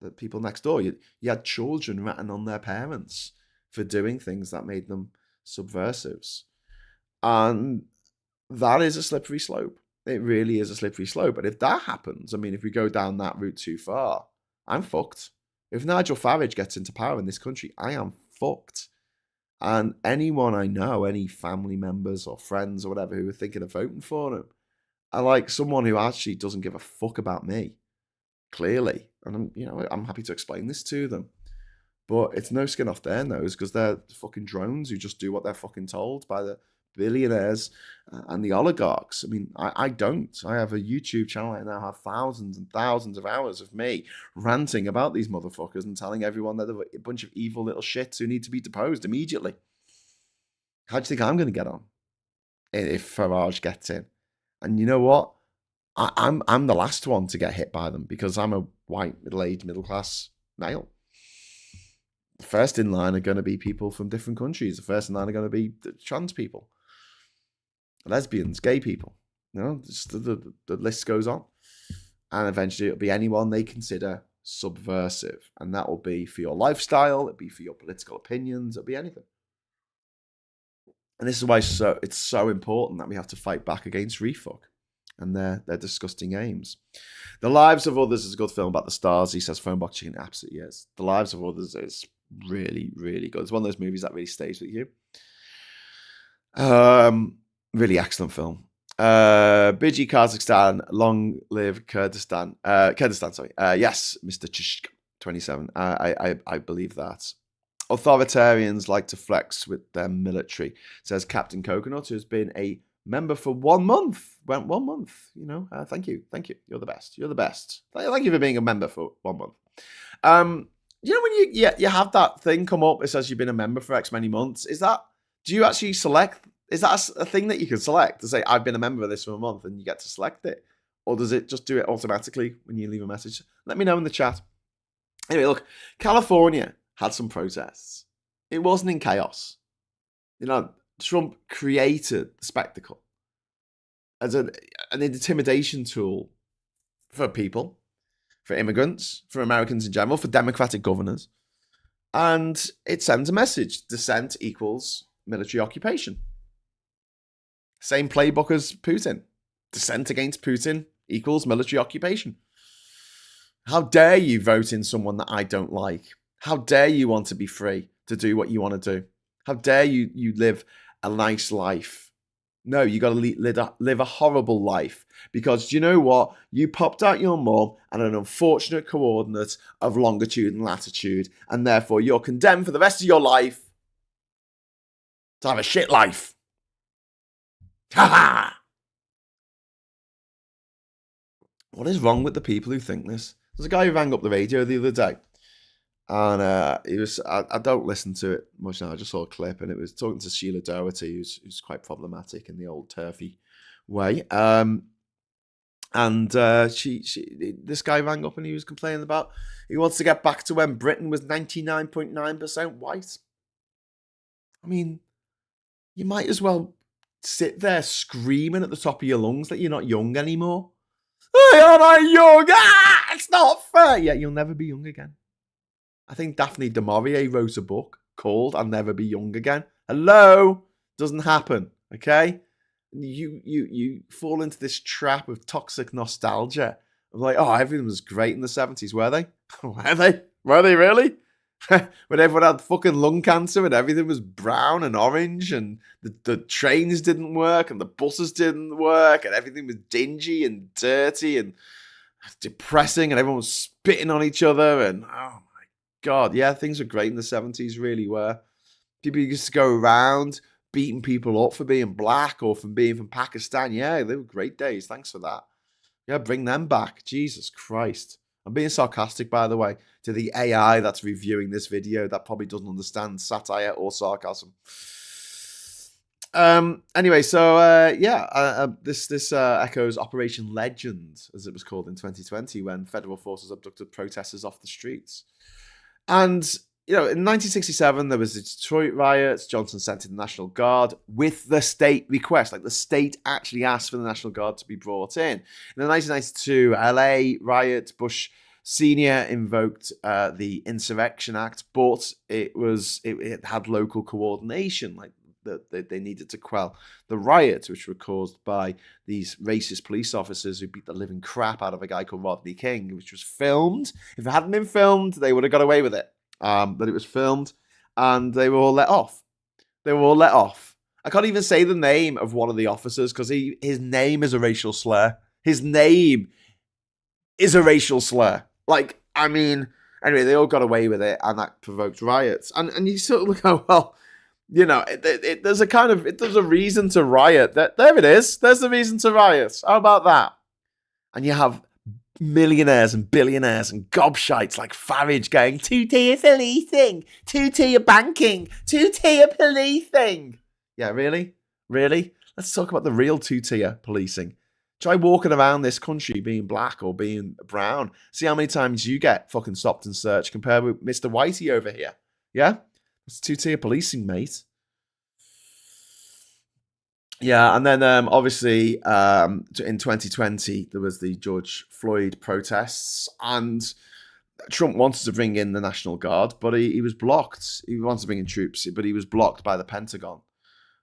the people next door. You had children ratting on their parents for doing things that made them subversives. And that is a slippery slope. It really is a slippery slope. But if that happens, I mean, if we go down that route too far, I'm fucked. If Nigel Farage gets into power in this country, I am fucked. And anyone I know, any family members or friends or whatever who are thinking of voting for him, are like someone who actually doesn't give a fuck about me, clearly. And I'm happy to explain this to them. But it's no skin off their nose because they're fucking drones who just do what they're fucking told by the billionaires and the oligarchs. I mean, I don't. I have a YouTube channel. I now have thousands and thousands of hours of me ranting about these motherfuckers and telling everyone that they're a bunch of evil little shits who need to be deposed immediately. How do you think I'm going to get on if Farage gets in? And you know what? I'm the last one to get hit by them because I'm a white, middle-aged, middle-class male. The first in line are going to be people from different countries. The first in line are going to be trans people, lesbians, gay people. Just the list goes on. And eventually it'll be anyone they consider subversive. And that will be for your lifestyle. It'll be for your political opinions. It'll be anything. And this is why it's so important that we have to fight back against refuck and their disgusting aims. The Lives of Others is a good film about the Stasi, says Phonebox Chicken. It absolutely is. The Lives of Others is really, really good. It's one of those movies that really stays with you. Really excellent film. Biji, Kazakhstan, long live Kurdistan. Kurdistan, sorry. Yes, Mr. Chishk, 27. I believe that. Authoritarians like to flex with their military, says Captain Coconut, who's been a member for 1 month. Went 1 month, thank you. You're the best. Thank you for being a member for 1 month. When you have that thing come up, it says you've been a member for X many months. Do you actually select? Is that a thing that you can select to say, I've been a member of this for a month and you get to select it? Or does it just do it automatically when you leave a message? Let me know in the chat. Anyway, look, California had some protests. It wasn't in chaos. Trump created the spectacle as an intimidation tool for people, for immigrants, for Americans in general, for democratic governors. And it sends a message. Dissent equals military occupation. Same playbook as Putin. Dissent against Putin equals military occupation. How dare you vote in someone that I don't like? How dare you want to be free to do what you want to do? How dare you live a nice life? No, you got to live a horrible life because do you know what? You popped out your mum at an unfortunate coordinate of longitude and latitude, and therefore you're condemned for the rest of your life to have a shit life. Ha ha! What is wrong with the people who think this? There's a guy who rang up the radio the other day. And he was, I don't listen to it much now. I just saw a clip and it was talking to Sheila Doherty, who's quite problematic in the old turfy way. This guy rang up and he was complaining about he wants to get back to when Britain was 99.9% white. I mean, you might as well sit there screaming at the top of your lungs that you're not young anymore. I'm not young. It's not fair. Yeah, you'll never be young again. I think Daphne du Maurier wrote a book called I'll Never Be Young Again. Hello? Doesn't happen, okay? You fall into this trap of toxic nostalgia. Of like, oh, everything was great in the 70s. Were they? Were they really? When everyone had fucking lung cancer and everything was brown and orange and the trains didn't work and the buses didn't work and everything was dingy and dirty and depressing and everyone was spitting on each other and oh my God, yeah, things were great in the 70s, really were. People used to go around beating people up for being black or from being from Pakistan. Yeah, they were great days. Thanks for that. Yeah, bring them back. Jesus Christ. I'm being sarcastic, by the way, to the AI that's reviewing this video that probably doesn't understand satire or sarcasm. Anyway, so this echoes Operation Legend, as it was called in 2020, when federal forces abducted protesters off the streets. And, in 1967, there was the Detroit riots. Johnson sent in the National Guard with the state request. Like, the state actually asked for the National Guard to be brought in. In the 1992 LA riot, Bush Sr. invoked the Insurrection Act, but it had local coordination. Like, that they needed to quell the riots, which were caused by these racist police officers who beat the living crap out of a guy called Rodney King, which was filmed. If it hadn't been filmed, they would have got away with it. But it was filmed, and they were all let off. They were all let off. I can't even say the name of one of the officers because his name is a racial slur. His name is a racial slur. Like, I mean, anyway, they all got away with it, and that provoked riots. And you sort of look, oh, well, you know, there's a reason to riot. There it is. There's the reason to riot. How about that? And you have millionaires and billionaires and gobshites like Farage going, two-tier policing, two-tier banking, two-tier policing. Yeah, really? Really? Let's talk about the real two-tier policing. Try walking around this country being black or being brown. See how many times you get fucking stopped and searched compared with Mr. Whitey over here. Yeah? It's two-tier policing, mate. Yeah, and then obviously in 2020, there was the George Floyd protests, and Trump wanted to bring in the National Guard, but he was blocked. He wanted to bring in troops, but he was blocked by the Pentagon.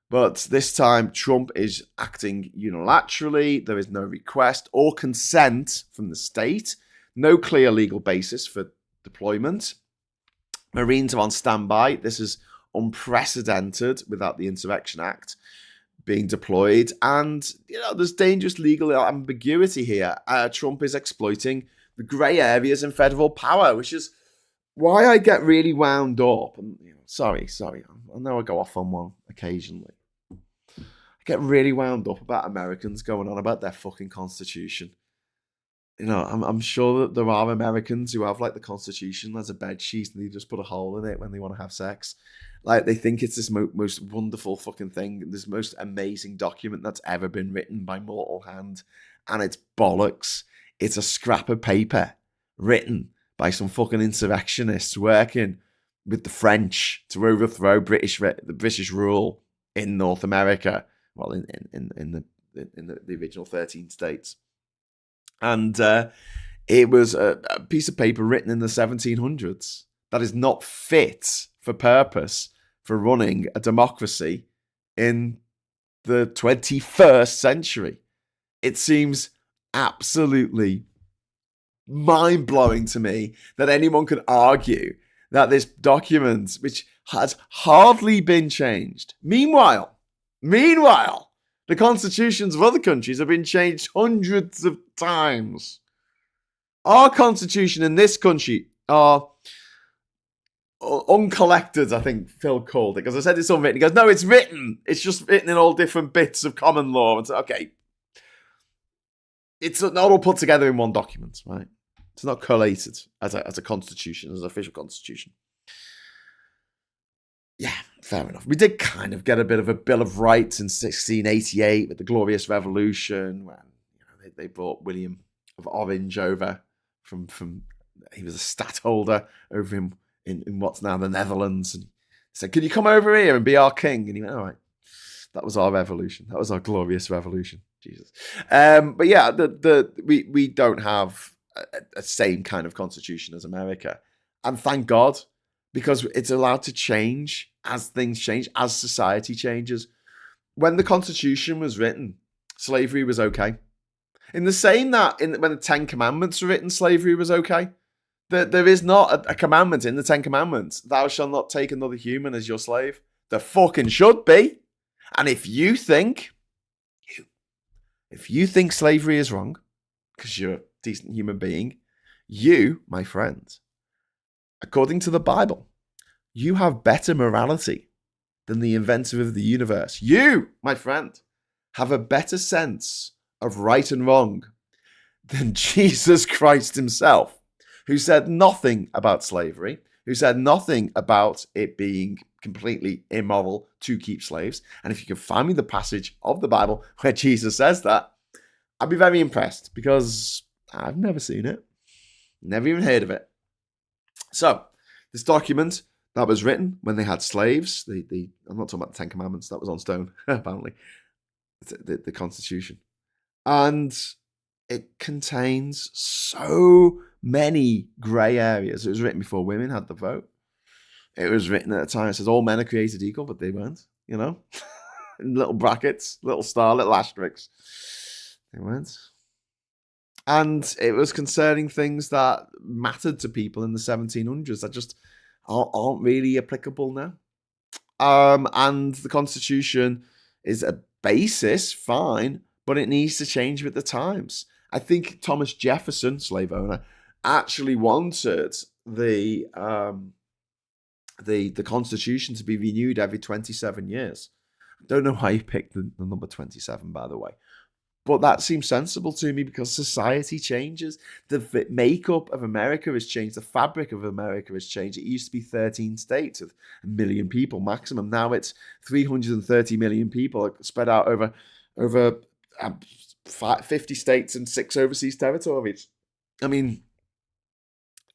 But this time, Trump is acting unilaterally. There is no request or consent from the state. No clear legal basis for deployment. Marines are on standby. This is unprecedented without the Insurrection Act being deployed. And, there's dangerous legal ambiguity here. Trump is exploiting the grey areas in federal power, which is why I get really wound up. And sorry. I know I go off on one occasionally. I get really wound up about Americans going on about their fucking constitution. I'm sure that there are Americans who have like the Constitution as a bed sheet and they just put a hole in it when they want to have sex. Like they think it's this most wonderful fucking thing, this most amazing document that's ever been written by mortal hand, and it's bollocks. It's a scrap of paper written by some fucking insurrectionists working with the French to overthrow the British rule in North America. Well, in the original 13 states. And it was a piece of paper written in the 1700s that is not fit for purpose for running a democracy in the 21st century. It seems absolutely mind-blowing to me that anyone could argue that this document, which has hardly been changed, meanwhile, the constitutions of other countries have been changed hundreds of times. Our constitution in this country are uncollected, I think Phil called it, because I said it's unwritten. He goes, no, it's written. It's just written in all different bits of common law. And so, okay, it's not all put together in one document, right? It's not collated as a constitution, as an official constitution. Yeah, fair enough. We did kind of get a bit of a Bill of Rights in 1688 with the Glorious Revolution, when they brought William of Orange over from he was a stadtholder over in what's now the Netherlands, and he said, "Can you come over here and be our king?" And he went, "All right." That was our revolution. That was our glorious revolution. Jesus. But yeah, we don't have a same kind of constitution as America, and thank God. Because it's allowed to change as things change, as society changes. When the Constitution was written, slavery was okay. In the same that when the Ten Commandments were written, slavery was okay. There is not a commandment in the Ten Commandments, thou shalt not take another human as your slave. There fucking should be. And if you think slavery is wrong, because you're a decent human being, you, my friend, according to the Bible, you have better morality than the inventor of the universe. You, my friend, have a better sense of right and wrong than Jesus Christ himself, who said nothing about slavery, who said nothing about it being completely immoral to keep slaves. And if you can find me the passage of the Bible where Jesus says that, I'd be very impressed, because I've never seen it, never even heard of it. So, this document that was written when they had slaves, I'm not talking about the Ten Commandments, that was on stone, apparently, the Constitution. And it contains so many grey areas. It was written before women had the vote. It was written at a time, it says all men are created equal, but they weren't. you know, in little brackets, little star, little asterisks. They weren't. And it was concerning things that mattered to people in the 1700s that just aren't really applicable now. And the Constitution is a basis, fine, but it needs to change with the times. I think Thomas Jefferson, slave owner, actually wanted the Constitution to be renewed every 27 years. I don't know why he picked the number 27, by the way. But that seems sensible to me because society changes. The makeup of America has changed. The fabric of America has changed. It used to be 13 states with 1 million people maximum. Now it's 330 million people spread out over 50 states and 6 overseas territories. I mean,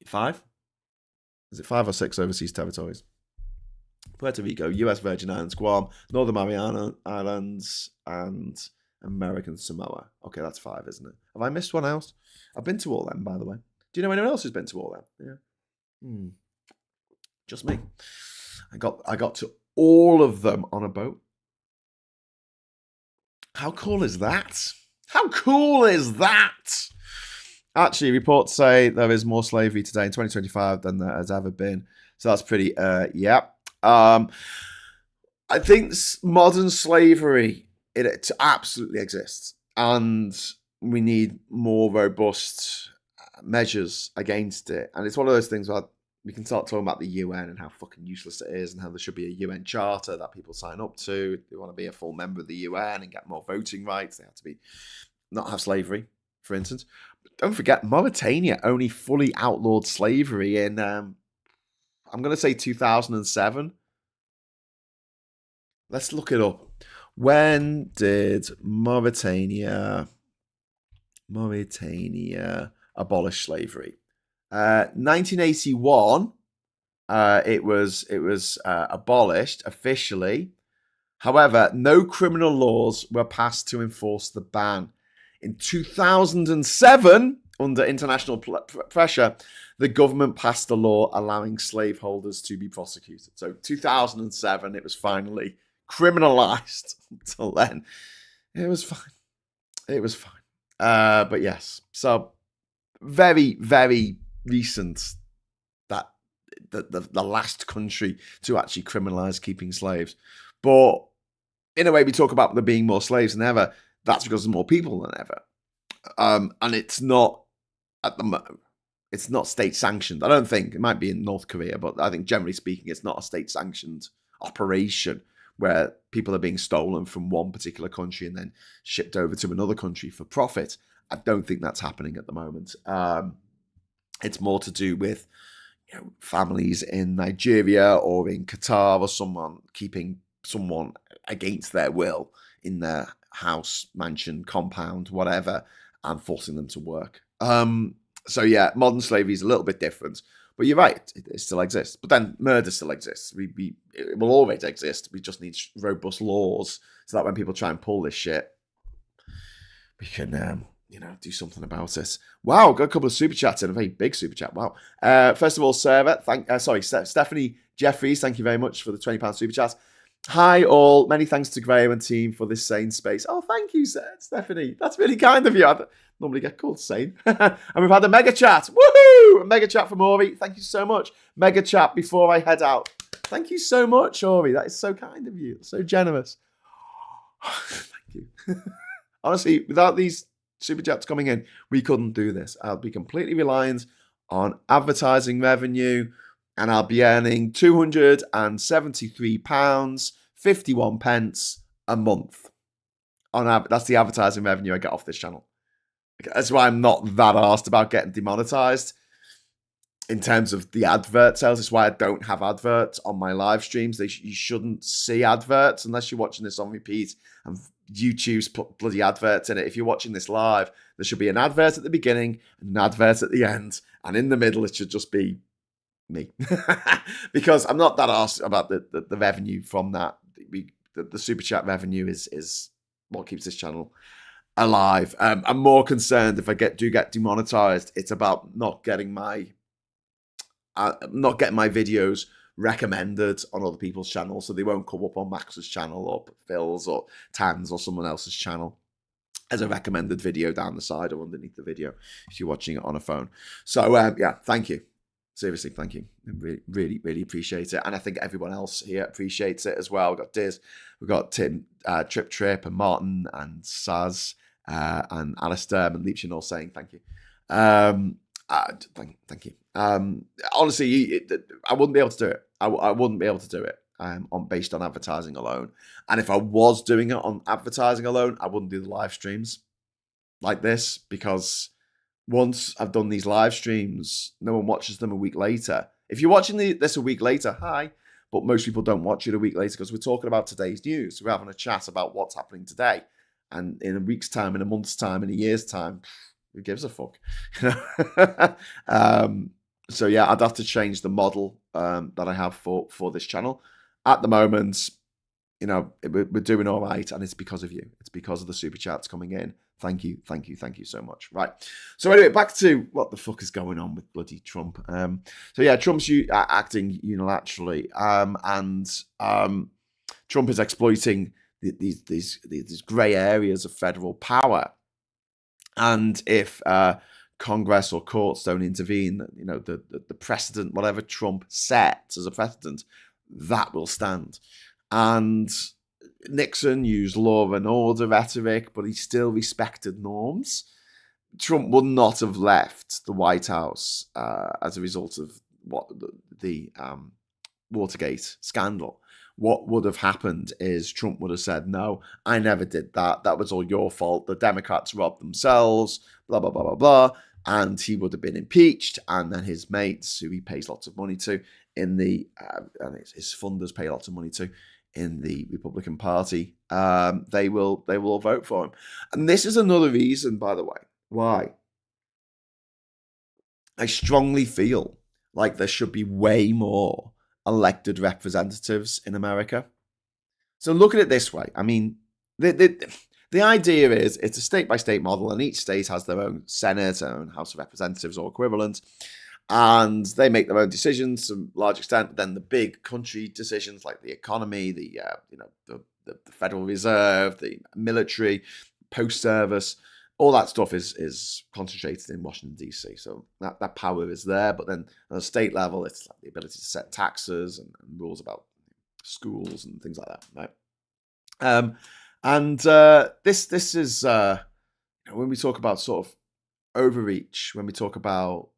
5? Is it 5 or 6 overseas territories? Puerto Rico, US Virgin Islands, Guam, Northern Mariana Islands, and American Samoa. Okay, that's 5, isn't it? Have I missed one else? I've been to all them, by the way. Do you know anyone else who's been to all them? Yeah. Just me. I got to all of them on a boat. How cool is that? How cool is that? Actually, reports say there is more slavery today in 2025 than there has ever been. So that's pretty, yeah. I think modern slavery, it absolutely exists. And we need more robust measures against it. And it's one of those things where we can start talking about the UN and how fucking useless it is and how there should be a UN charter that people sign up to. If they want to be a full member of the UN and get more voting rights, they have to not have slavery, for instance. But don't forget, Mauritania only fully outlawed slavery in, I'm going to say 2007. Let's look it up. When did Mauritania abolish slavery? 1981. It was abolished officially. However, no criminal laws were passed to enforce the ban. In 2007, under international pressure, the government passed a law allowing slaveholders to be prosecuted. So 2007, it was finally criminalized. Until then, it was fine. It was fine. But yes, so very, very recent that the last country to actually criminalize keeping slaves. But in a way, we talk about there being more slaves than ever. That's because there's more people than ever. And it's not at the moment. It's not state sanctioned. I don't think it might be in North Korea, but I think generally speaking, it's not a state sanctioned operation where people are being stolen from one particular country and then shipped over to another country for profit. I don't think that's happening at the moment. It's more to do with families in Nigeria or in Qatar or someone keeping someone against their will in their house, mansion, compound, whatever, and forcing them to work. So yeah, modern slavery is a little bit different. But you're right, it still exists. But then murder still exists. It will always exist. We just need robust laws so that when people try and pull this shit, we can, do something about it. Wow, got a couple of super chats in, a very big super chat. Wow. First of all, Sarah, Stephanie Jeffries, thank you very much for the £20 super chat. Hi all, many thanks to Graham and team for this sane space. Oh, thank you, Stephanie. That's really kind of you. I normally get called sane. And we've had a mega chat. Woohoo! A mega chat from Ori. Thank you so much. Mega chat before I head out. Thank you so much, Ori. That is so kind of you. So generous. Thank you. Honestly, without these super chats coming in, we couldn't do this. I'll be completely reliant on advertising revenue. And I'll be earning £273.51 a month. That's the advertising revenue I get off this channel. That's why I'm not that arsed about getting demonetized in terms of the advert sales. It's why I don't have adverts on my live streams. You shouldn't see adverts unless you're watching this on repeat. And YouTube's put bloody adverts in it. If you're watching this live, there should be an advert at the beginning and an advert at the end. And in the middle, it should just be me. Because I'm not that arsed about the revenue from that. The super chat revenue is what keeps this channel alive. I'm more concerned if I do get demonetized. It's about not getting my videos recommended on other people's channels, so they won't come up on Max's channel or Phil's or Tan's or someone else's channel as a recommended video down the side or underneath the video if you're watching it on a phone. So yeah, thank you. Seriously, thank you. I really, really, really appreciate it. And I think everyone else here appreciates it as well. We've got Diz, we've got Tim, Trip, and Martin, and Saz, and Alistair, and Leapshin all saying thank you. Thank you. Honestly, I wouldn't be able to do it. I wouldn't be able to do it based on advertising alone. And if I was doing it on advertising alone, I wouldn't do the live streams like this, because once I've done these live streams, no one watches them a week later. If you're watching this a week later, hi, but most people don't watch it a week later because we're talking about today's news. We're having a chat about what's happening today. And in a week's time, in a month's time, in a year's time, who gives a fuck? So yeah, I'd have to change the model that I have for this channel. At the moment, we're doing all right, and it's because of you. It's because of the super chats coming in. Thank you so much. Right. So anyway, back to what the fuck is going on with bloody Trump. So yeah, Trump's acting unilaterally, and Trump is exploiting these grey areas of federal power. And if Congress or courts don't intervene, the precedent, whatever Trump sets as a precedent, that will stand. And Nixon used law and order rhetoric, but he still respected norms. Trump would not have left the White House as a result of what the Watergate scandal. What would have happened is Trump would have said, no, I never did that. That was all your fault. The Democrats robbed themselves, blah, blah, blah, blah, blah. And he would have been impeached. And then his mates, who he pays lots of money to, and his funders pay lots of money to, in the Republican Party, they will all vote for him. And this is another reason, by the way, why I strongly feel like there should be way more elected representatives in America. So look at it this way. I mean, the idea is it's a state-by-state model, and each state has their own Senate, their own House of Representatives or equivalent, and they make their own decisions to a large extent. But then the big country decisions like the economy, the Federal Reserve, the military, post-service, all that stuff is concentrated in Washington, D.C. So that power is there. But then at a state level, it's like the ability to set taxes and rules about schools and things like that, right? This is when we talk about sort of overreach, when we talk about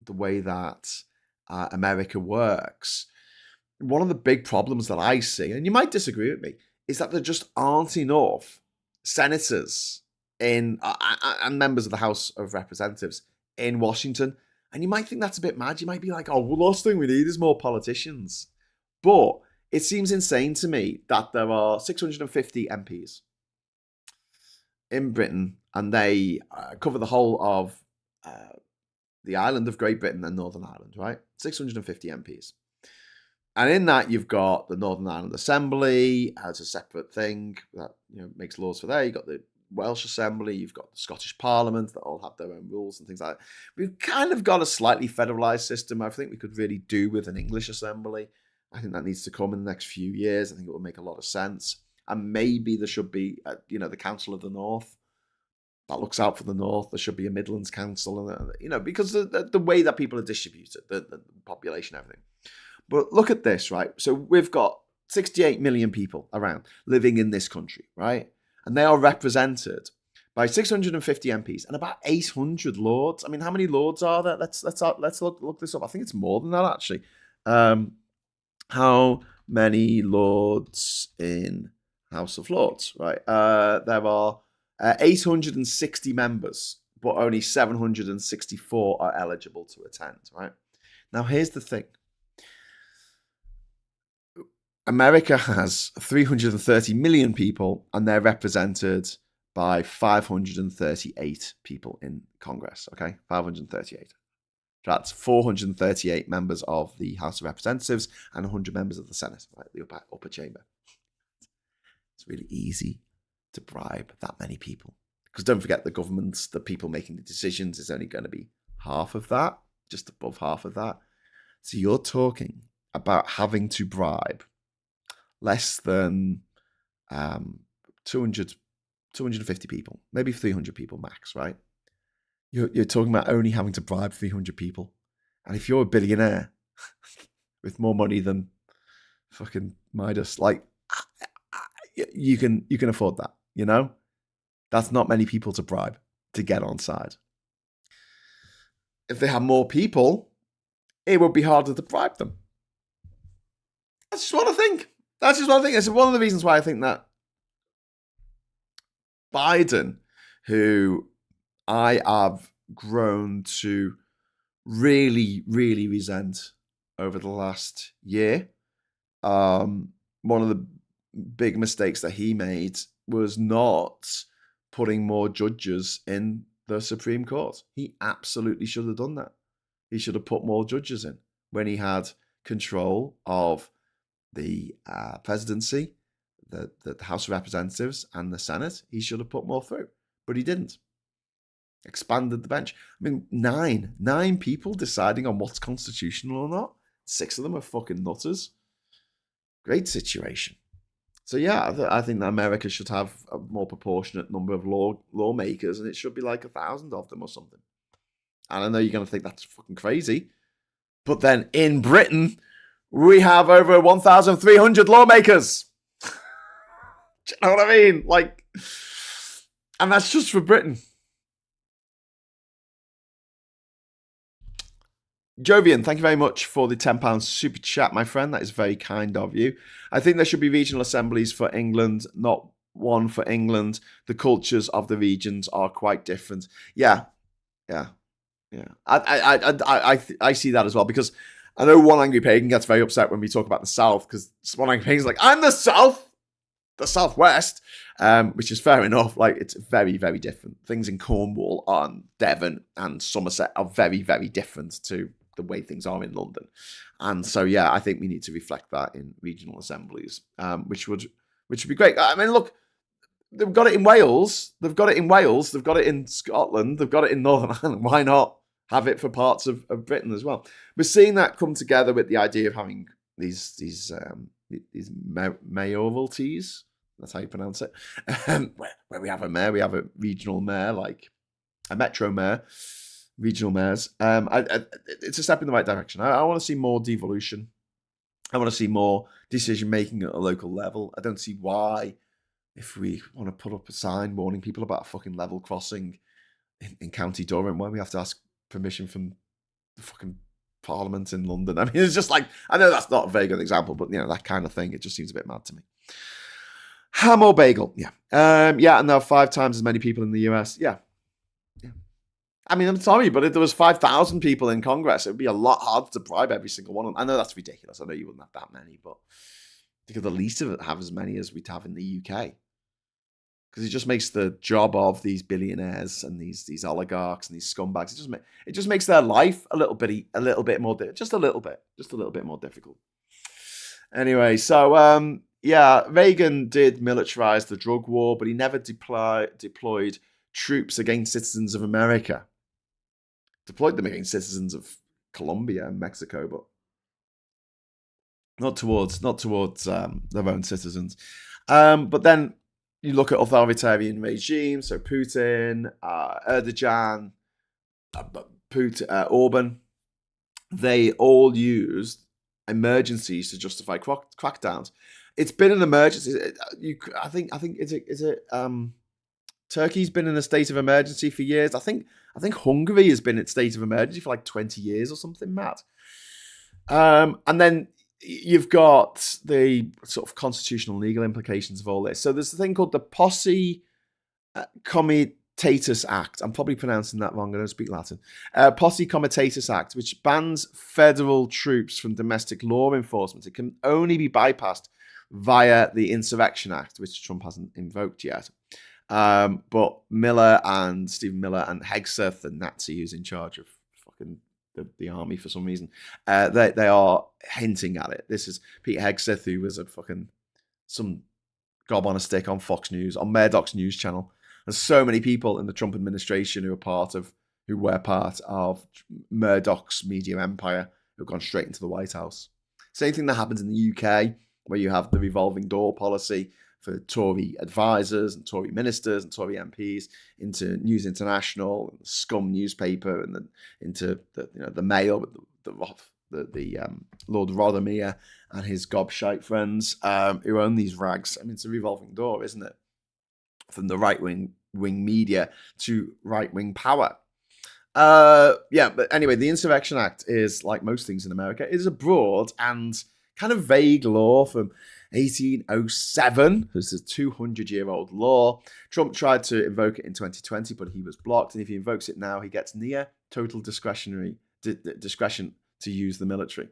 the way that America works, one of the big problems that I see, and you might disagree with me, is that there just aren't enough senators and members of the House of Representatives in Washington. And you might think that's a bit mad. You might be like, oh, well, the last thing we need is more politicians. But it seems insane to me that there are 650 MPs in Britain, and they cover the whole of the island of Great Britain and Northern Ireland, right? 650 MPs. And in that, you've got the Northern Ireland Assembly as a separate thing that makes laws for there. You've got the Welsh Assembly, you've got the Scottish Parliament that all have their own rules and things like that. We've kind of got a slightly federalised system. I think we could really do with an English Assembly. I think that needs to come in the next few years. I think it will make a lot of sense. And maybe there should be, the Council of the North that looks out for the North. There should be a Midlands Council, and because the way that people are distributed, the population, everything. But look at this, right? So we've got 68 million people around living in this country, right? And they are represented by 650 MPs and about 800 lords. I mean, how many lords are there? Let's look this up. I think it's more than that, actually. How many lords in House of Lords, right? There are 860 members, but only 764 are eligible to attend, right? Now, here's the thing. America has 330 million people, and they're represented by 538 people in Congress, okay? 538. That's 438 members of the House of Representatives and 100 members of the Senate, right? The upper chamber. It's really easy to bribe that many people. Because don't forget, the government, the people making the decisions, is only going to be half of that, just above half of that. So you're talking about having to bribe less than 200, 250 people, maybe 300 people max, right? You're talking about only having to bribe 300 people. And if you're a billionaire with more money than fucking Midas, like, you can afford that, you know? That's not many people to bribe to get on side. If they had more people, it would be harder to bribe them. That's just what I think. It's one of the reasons why I think that Biden, who I have grown to really, really resent over the last year, one of the big mistakes that he made was not putting more judges in the Supreme Court. He absolutely should have done that. He should have put more judges in when he had control of the presidency, the House of Representatives and the Senate. He should have put more through, but he didn't. Expanded the bench. I mean, nine people deciding on what's constitutional or not. 6 of them are fucking nutters. Great situation. So yeah, I think that America should have a more proportionate number of lawmakers, and it should be like 1,000 of them or something. And I know you're going to think that's fucking crazy, but then in Britain, we have over 1,300 lawmakers. Do you know what I mean? Like, and that's just for Britain. Jovian, thank you very much for the £10 super chat, my friend. That is very kind of you. I think there should be regional assemblies for England, not one for England. The cultures of the regions are quite different. Yeah. I see that as well, because I know One Angry Pagan gets very upset when we talk about the South, because One Angry Pagan's like, I'm the South, the Southwest, which is fair enough. Like, it's very, very different. Things in Cornwall and Devon and Somerset are very, very different to the way things are in London. And so, yeah, I think we need to reflect that in regional assemblies, which would be great. I mean, look, they've got it in Wales. They've got it in Wales. They've got it in Scotland. They've got it in Northern Ireland. Why not have it for parts of Britain as well? We're seeing that come together with the idea of having these manoeuvres. That's how you pronounce it. Where we have a mayor, we have a regional mayor, like a metro mayor, regional mayors. It's a step in the right direction. I want to see more devolution. I want to see more decision making at a local level. I don't see why, if we want to put up a sign warning people about a fucking level crossing in County Durham, why we have to ask permission from the fucking Parliament in London. I mean, it's just like, I know that's not a very good example, but, you know, that kind of thing, it just seems a bit mad to me. Ham or bagel? Yeah. And there are 5 times as many people in the US. Yeah. I mean, I'm sorry, but if there was 5,000 people in Congress, it would be a lot harder to bribe every single one. I know that's ridiculous. I know you wouldn't have that many, but you could at least have as many as we'd have in the UK. Because it just makes the job of these billionaires and these oligarchs and these scumbags, it just makes their life a little bit more, just a little bit more difficult. Anyway, so Reagan did militarize the drug war, but he never deployed troops against citizens of America. Deployed them against citizens of Colombia and Mexico, but not towards their own citizens. But then you look at authoritarian regimes, so Putin, Erdogan, Orban. They all used emergencies to justify crackdowns. It's been an emergency. I think is it Turkey's been in a state of emergency for years. I think Hungary has been in a state of emergency for like 20 years or something, Matt. And then you've got the sort of constitutional legal implications of all this. So there's a thing called the Posse Comitatus Act. I'm probably pronouncing that wrong. I don't speak Latin. Posse Comitatus Act, which bans federal troops from domestic law enforcement. It can only be bypassed via the Insurrection Act, which Trump hasn't invoked yet. But Stephen Miller and Hegseth, the Nazi who's in charge of fucking the army for some reason, they are hinting at it. This is Pete Hegseth, who was some gob on a stick on Fox News, on Murdoch's news channel. There's so many people in the Trump administration who were part of Murdoch's media empire who've gone straight into the White House. Same thing that happens in the UK, where you have the revolving door policy for Tory advisors and Tory ministers and Tory MPs into News International, Scum newspaper, and then into the Mail with the Lord Rothermere and his gobshite friends who own these rags. I mean, it's a revolving door, isn't it? From the right-wing media to right-wing power. But anyway, the Insurrection Act is, like most things in America, is a broad and kind of vague law from 1807. This is a 200-year-old law. Trump tried to invoke it in 2020, but he was blocked. And if he invokes it now, he gets near total discretion to use the military.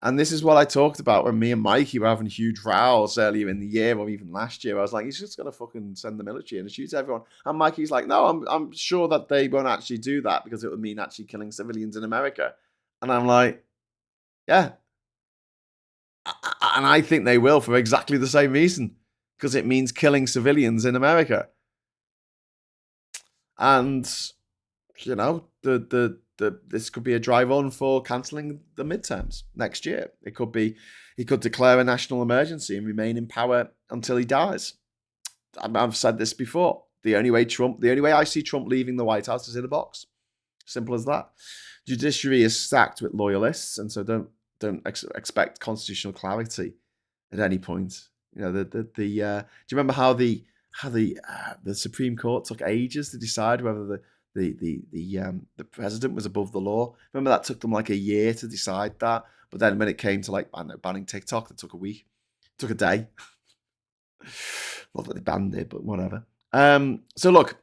And this is what I talked about when me and Mikey were having huge rows earlier in the year or even last year. I was like, he's just going to fucking send the military in and shoot everyone. And Mikey's like, no, I'm sure that they won't actually do that because it would mean actually killing civilians in America. And I'm like, yeah. And I think they will for exactly the same reason, because it means killing civilians in America. And, this could be a drive on for cancelling the midterms next year. It could be he could declare a national emergency and remain in power until he dies. I've said this before. The only way I see Trump leaving the White House is in a box. Simple as that. Judiciary is stacked with loyalists, and so don't expect constitutional clarity at any point. Do you remember how the Supreme Court took ages to decide whether the president was above the law? Remember that took them like a year to decide that. But then when it came to banning TikTok, it took a week. It took a day. Not that they banned it, but whatever. So look,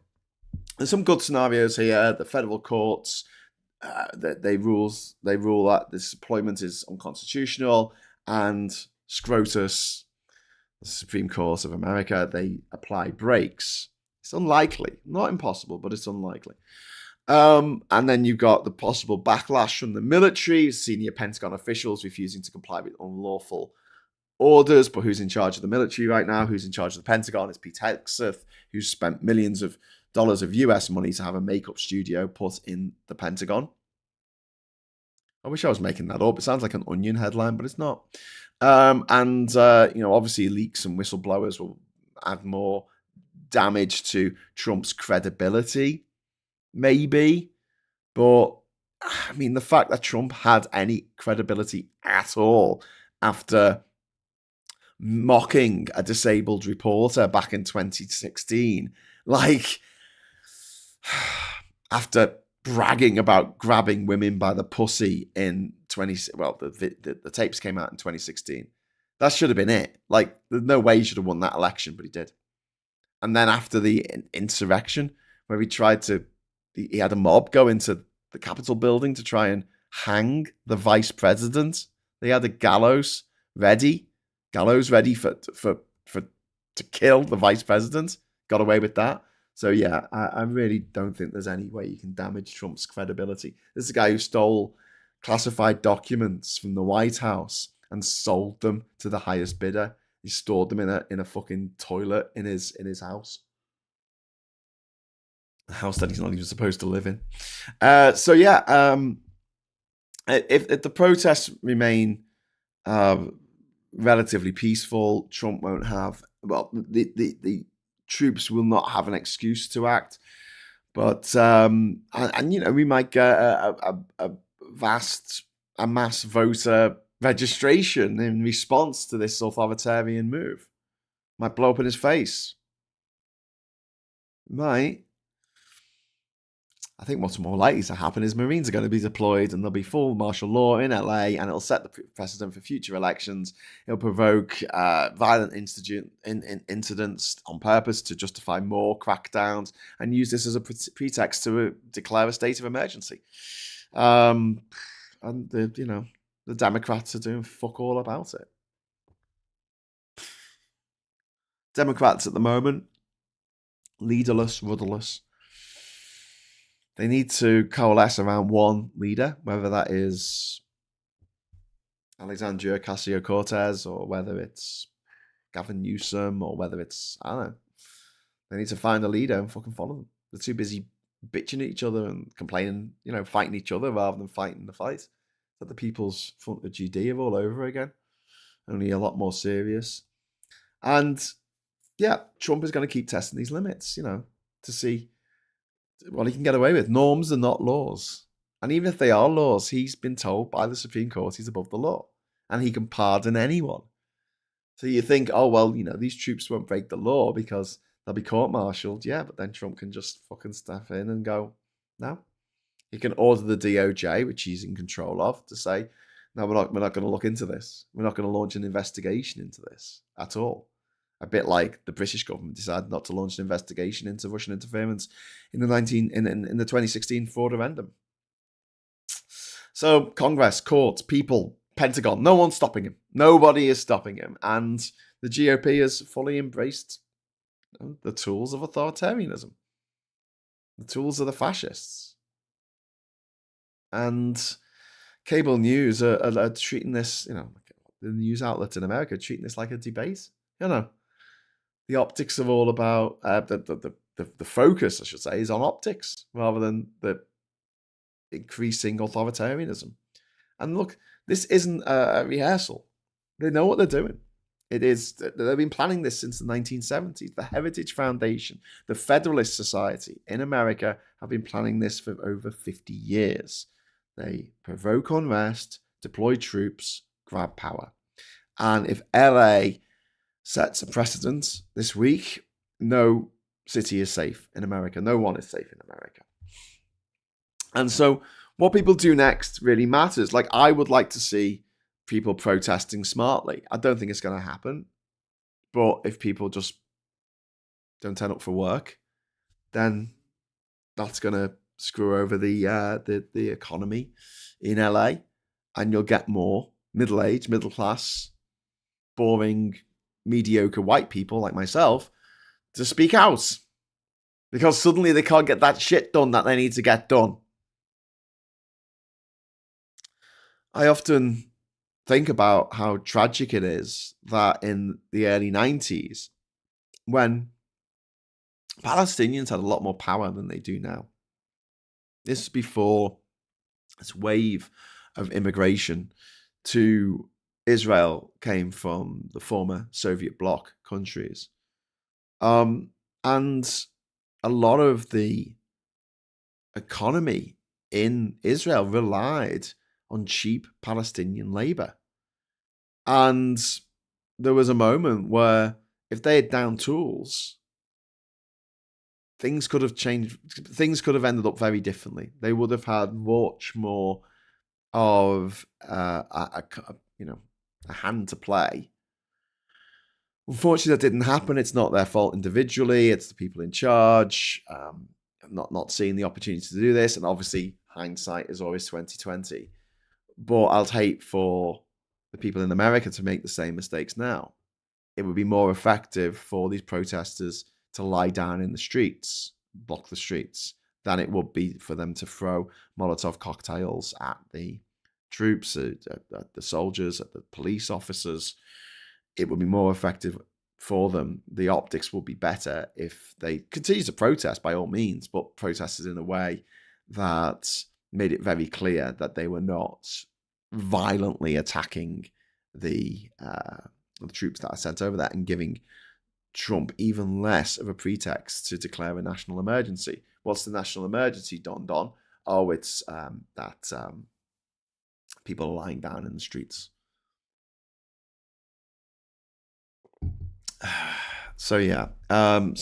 there's some good scenarios here. The federal courts, they rule that this deployment is unconstitutional, and SCOTUS, the Supreme Court of America, they apply brakes. It's unlikely, not impossible, but it's unlikely. And then you've got the possible backlash from the military, senior Pentagon officials refusing to comply with unlawful orders. But who's in charge of the military right now? Who's in charge of the Pentagon? It's Pete Hegseth, who's spent millions of dollars of US money to have a makeup studio put in the Pentagon. I wish I was making that up. It sounds like an Onion headline, but it's not. Obviously leaks and whistleblowers will add more damage to Trump's credibility, maybe. But, I mean, the fact that Trump had any credibility at all after mocking a disabled reporter back in 2016, after bragging about grabbing women by the pussy in the tapes came out in 2016. That should have been it. There's no way he should have won that election, but he did. And then after the insurrection, where he had a mob go into the Capitol building to try and hang the vice president. They had a gallows ready to kill the vice president. Got away with that. So yeah, I really don't think there's any way you can damage Trump's credibility. This is a guy who stole classified documents from the White House and sold them to the highest bidder. He stored them in a fucking toilet in his house. A house that he's not even supposed to live in. If the protests remain relatively peaceful, Trump won't have the troops will not have an excuse to act. But we might get a mass voter registration in response to this authoritarian move. Might blow up in his face. Might. I think what's more likely to happen is Marines are going to be deployed and there'll be full martial law in LA, and it'll set the precedent for future elections. It'll provoke violent incidents on purpose to justify more crackdowns and use this as a pretext to declare a state of emergency. And the Democrats are doing fuck all about it. Democrats at the moment, leaderless, rudderless. They need to coalesce around one leader, whether that is Alexandria Ocasio-Cortez or whether it's Gavin Newsom or whether it's, I don't know. They need to find a leader and fucking follow them. They're too busy bitching at each other and complaining, fighting each other rather than fighting the fight. at the People's Front of Judea all over again, only a lot more serious. And yeah, Trump is going to keep testing these limits, to see what he can get away with. Norms are not laws. And even if they are laws, he's been told by the Supreme Court he's above the law and he can pardon anyone. So you think, oh, well, these troops won't break the law because they'll be court-martialed. Yeah, but then Trump can just fucking step in and go, no. He can order the DOJ, which he's in control of, to say, no, we're not going to look into this. We're not going to launch an investigation into this at all. A bit like the British government decided not to launch an investigation into Russian interference in the 2016 Ford referendum. So Congress, courts, people, Pentagon, no one's stopping him. Nobody is stopping him. And the GOP has fully embraced the tools of authoritarianism, the tools of the fascists. And cable news are treating this, the news outlets in America are treating this like a debate. The optics are all about, the focus, I should say, is on optics rather than the increasing authoritarianism. And look, this isn't a rehearsal. They know what they're doing. They've been planning this since the 1970s. The Heritage Foundation, the Federalist Society in America have been planning this for over 50 years. They provoke unrest, deploy troops, grab power. And if LA sets a precedent this week, no city is safe in America. No one is safe in America. And so what people do next really matters. Like, I would like to see people protesting smartly. I don't think it's going to happen. But if people just don't turn up for work, then that's going to screw over the economy in LA, and you'll get more middle-aged, middle-class, boring, mediocre white people like myself to speak out, because suddenly they can't get that shit done that they need to get done. I often think about how tragic it is that in the early 90s, when Palestinians had a lot more power than they do now. This is before this wave of immigration to Israel came from the former Soviet bloc countries. And a lot of the economy in Israel relied on cheap Palestinian labor. And there was a moment where if they had down tools, things could have changed. Things could have ended up very differently. They would have had much more of a hand to play. Unfortunately, that didn't happen. It's not their fault individually. It's the people in charge not seeing the opportunity to do this. And obviously, hindsight is always 2020. But I'd hate for the people in America to make the same mistakes now. It would be more effective for these protesters to lie down in the streets, block the streets, than it would be for them to throw Molotov cocktails at the troops, at the soldiers, at the police officers. It would be more effective for them. The optics would be better if they continue to protest by all means, but protested in a way that made it very clear that they were not violently attacking the troops that are sent over there and giving Trump even less of a pretext to declare a national emergency. What's the national emergency, Don? Oh, it's that people are lying down in the streets. So yeah. And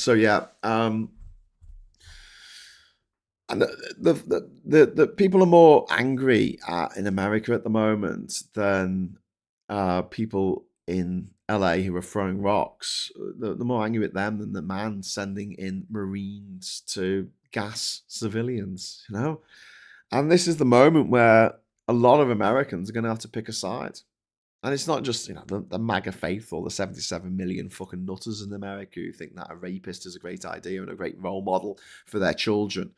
the people are more angry in America at the moment than people in LA who are throwing rocks. They're more angry at them than the man sending in Marines to gas civilians, And this is the moment where a lot of Americans are going to have to pick a side. And it's not just, the MAGA faithful, the 77 million fucking nutters in America who think that a rapist is a great idea and a great role model for their children.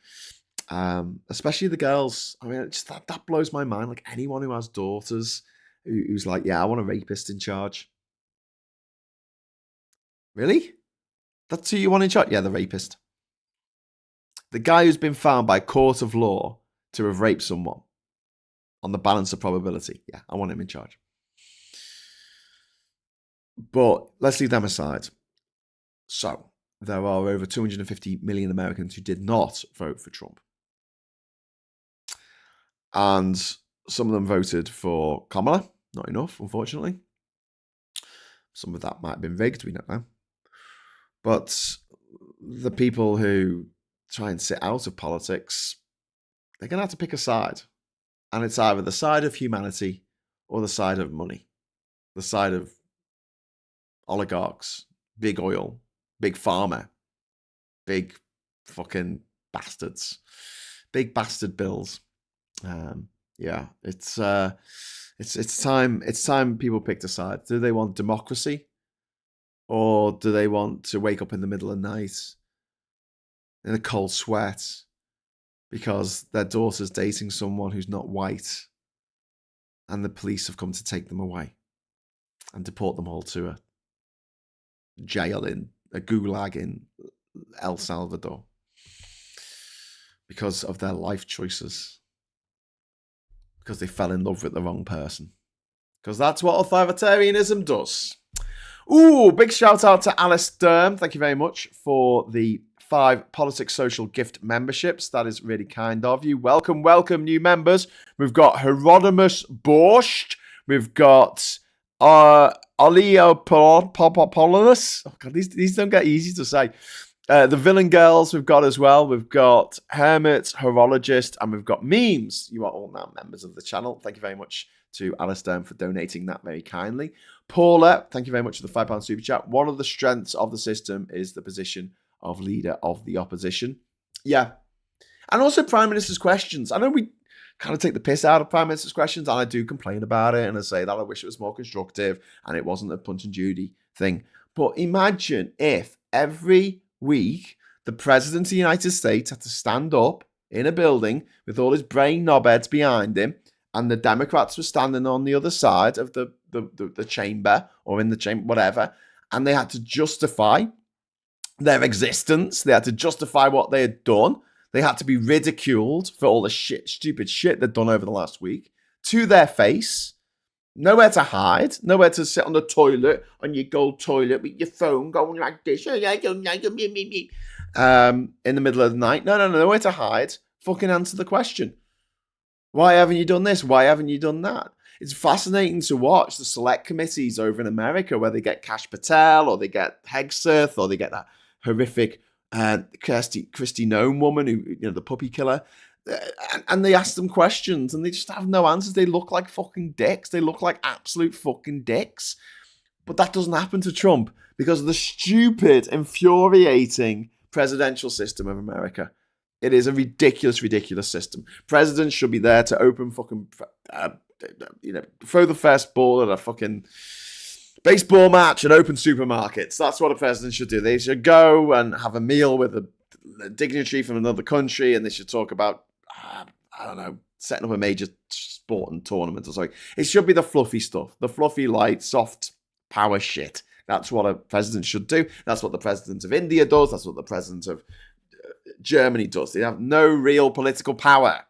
Especially the girls. I mean, it's that blows my mind. Like, anyone who has daughters who's like, yeah, I want a rapist in charge. Really? That's who you want in charge? Yeah, the rapist. The guy who's been found by court of law to have raped someone. on the balance of probability. Yeah, I want him in charge. But let's leave them aside. So there are over 250 million Americans who did not vote for Trump. And some of them voted for Kamala. Not enough, unfortunately. Some of that might have been rigged, we don't know. But the people who try and sit out of politics, they're going to have to pick a side. And it's either the side of humanity or the side of money. The side of oligarchs, big oil, big pharma, big fucking bastards, big bastard bills. Yeah, it's time. It's time people picked a side. Do they want democracy, or do they want to wake up in the middle of the night in a cold sweat because their daughter's dating someone who's not white, and the police have come to take them away and deport them all to a jail in a gulag in El Salvador because of their life choices? Because they fell in love with the wrong person. Because that's what authoritarianism does. Ooh, big shout out to Alice Durham. Thank you very much for the 5 Politics Social gift memberships. That is really kind of you. Welcome, welcome, new members. We've got Hieronymus Borscht. We've got Oleopolonus. Oh God, these don't get easy to say. The Villain Girls we've got as well. We've got Hermit, Horologist, and we've got Memes. You are all now members of the channel. Thank you very much to Alistair for donating that very kindly. Paula, thank you very much for the £5 super chat. One of the strengths of the system is the position of leader of the opposition. Yeah. And also Prime Minister's questions. I know we kind of take the piss out of Prime Minister's questions, and I do complain about it, and I say that I wish it was more constructive and it wasn't a Punch and Judy thing. But imagine if every week the President of the United States had to stand up in a building with all his brain knobheads behind him, and the Democrats were standing on the other side of the chamber, or in the chamber, whatever, and they had to justify their existence. They had to justify what they had done. They had to be ridiculed for all the stupid shit they'd done over the last week to their face. Nowhere to hide, nowhere to sit on the toilet, on your gold toilet with your phone going like this. In the middle of the night. No, nowhere to hide. Fucking answer the question. Why haven't you done this? Why haven't you done that? It's fascinating to watch the select committees over in America where they get Kash Patel, or they get Hegseth, or they get that horrific Kristi Noem woman, who, the puppy killer. And they ask them questions and they just have no answers. They look like fucking dicks. They look like absolute fucking dicks. But that doesn't happen to Trump because of the stupid, infuriating presidential system of America. It is a ridiculous, ridiculous system. Presidents should be there to open fucking, throw the first ball at a fucking baseball match and open supermarkets. That's what a president should do. They should go and have a meal with a dignitary from another country, and they should talk about, I don't know, setting up a major sporting tournament or something. It should be the fluffy stuff, the fluffy, light, soft power shit. That's what a president should do. That's what the president of India does. That's what the president of Germany does. They have no real political power.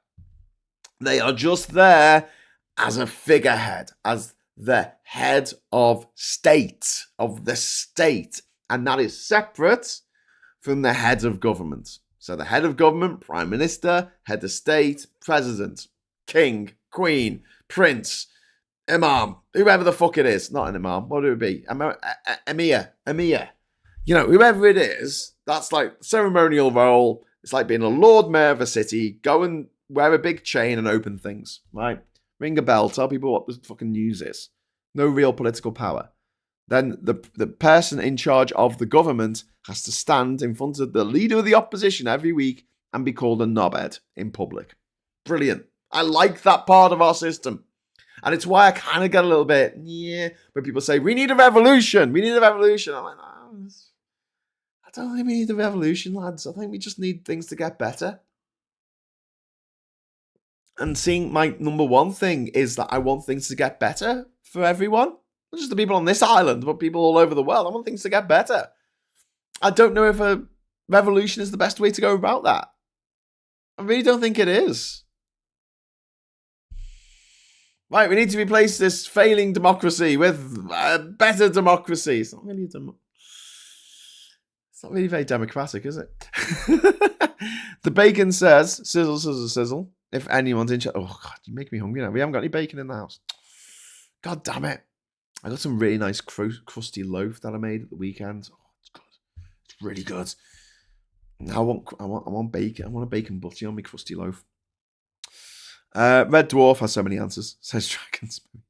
They are just there as a figurehead, as the head of state, of the state. And that is separate from the head of government. So the head of government, prime minister, head of state, president, king, queen, prince, imam, whoever the fuck it is. Not an imam, what would it be? Emir. Whoever it is, that's like ceremonial role. It's like being a Lord Mayor of a city. Go and wear a big chain and open things, right? Ring a bell, tell people what the fucking news is. No real political power. Then the person in charge of the government has to stand in front of the leader of the opposition every week and be called a knobhead in public. Brilliant. I like that part of our system. And it's why I kind of get a little bit, when people say, we need a revolution. We need a revolution. I'm like, no, I don't think we need a revolution, lads. I think we just need things to get better. And seeing my number one thing is that I want things to get better for everyone. Not just the people on this island, but people all over the world. I want things to get better. I don't know if a revolution is the best way to go about that. I really don't think it is. Right, we need to replace this failing democracy with a better democracy. It's not really it's not really very democratic, is it? The bacon says, sizzle, sizzle, sizzle. If anyone's interested. Oh, God, you make me hungry now. We haven't got any bacon in the house. God damn it. I got some really nice crusty loaf that I made at the weekend. Oh, it's good. It's really good. Now I want bacon. I want a bacon butty on my crusty loaf. Red Dwarf has so many answers, says Dragon Spoon.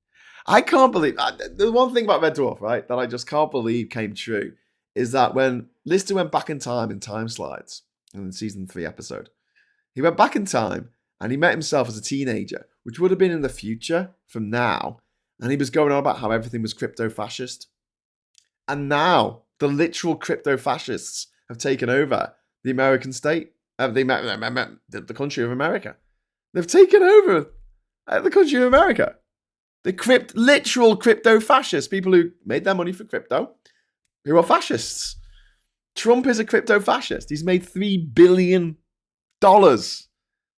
I can't believe... the one thing about Red Dwarf, right, that I just can't believe came true is that when Lister went back in time slides, in the season 3 episode, he went back in time and he met himself as a teenager, which would have been in the future from now, and he was going on about how everything was crypto-fascist. And now, the literal crypto-fascists have taken over the American state, the country of America. They've taken over the country of America. The literal crypto-fascists, people who made their money for crypto, who are fascists. Trump is a crypto-fascist. He's made $3 billion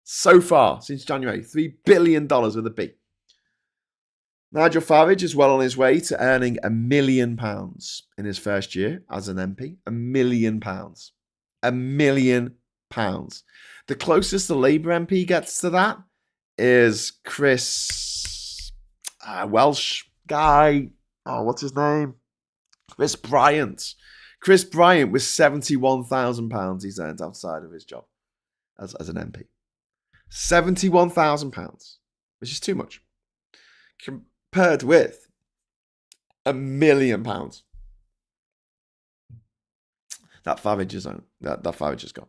so far since January. $3 billion with a B. Nigel Farage is well on his way to earning £1 million in his first year as an MP. £1 million. £1 million. The closest the Labour MP gets to that is Chris, Welsh guy. Oh, what's his name? Chris Bryant. Chris Bryant with £71,000 he's earned outside of his job as an MP. £71,000, which is too much. Compared with £1 million that Farage is on. That Farage has got.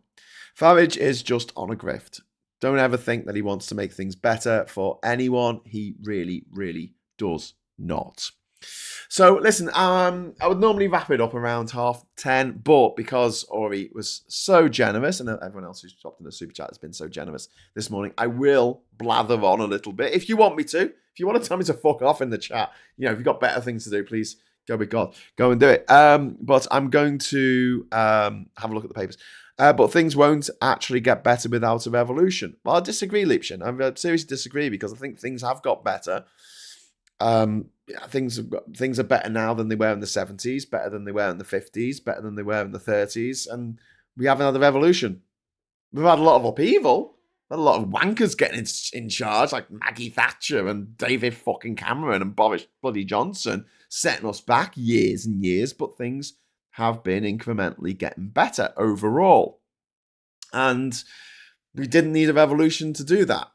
Farage is just on a grift. Don't ever think that he wants to make things better for anyone. He really, really does not. So listen, I would normally wrap it up around 10:30, but because Ori was so generous, and everyone else who's dropped in the super chat has been so generous this morning, I will blather on a little bit. If you want me to, if you want to tell me to fuck off in the chat, if you've got better things to do, please go with God. Go and do it. But I'm going to have a look at the papers. But things won't actually get better without a revolution. Well, I disagree, Liebchen. I seriously disagree because I think things have got better. Things are better now than they were in the 70s, better than they were in the 50s, better than they were in the 30s, and we haven't had a revolution. We've had a lot of upheaval, a lot of wankers getting in charge, like Maggie Thatcher and David fucking Cameron and Boris bloody Johnson, setting us back years and years, but things have been incrementally getting better overall. And we didn't need a revolution to do that.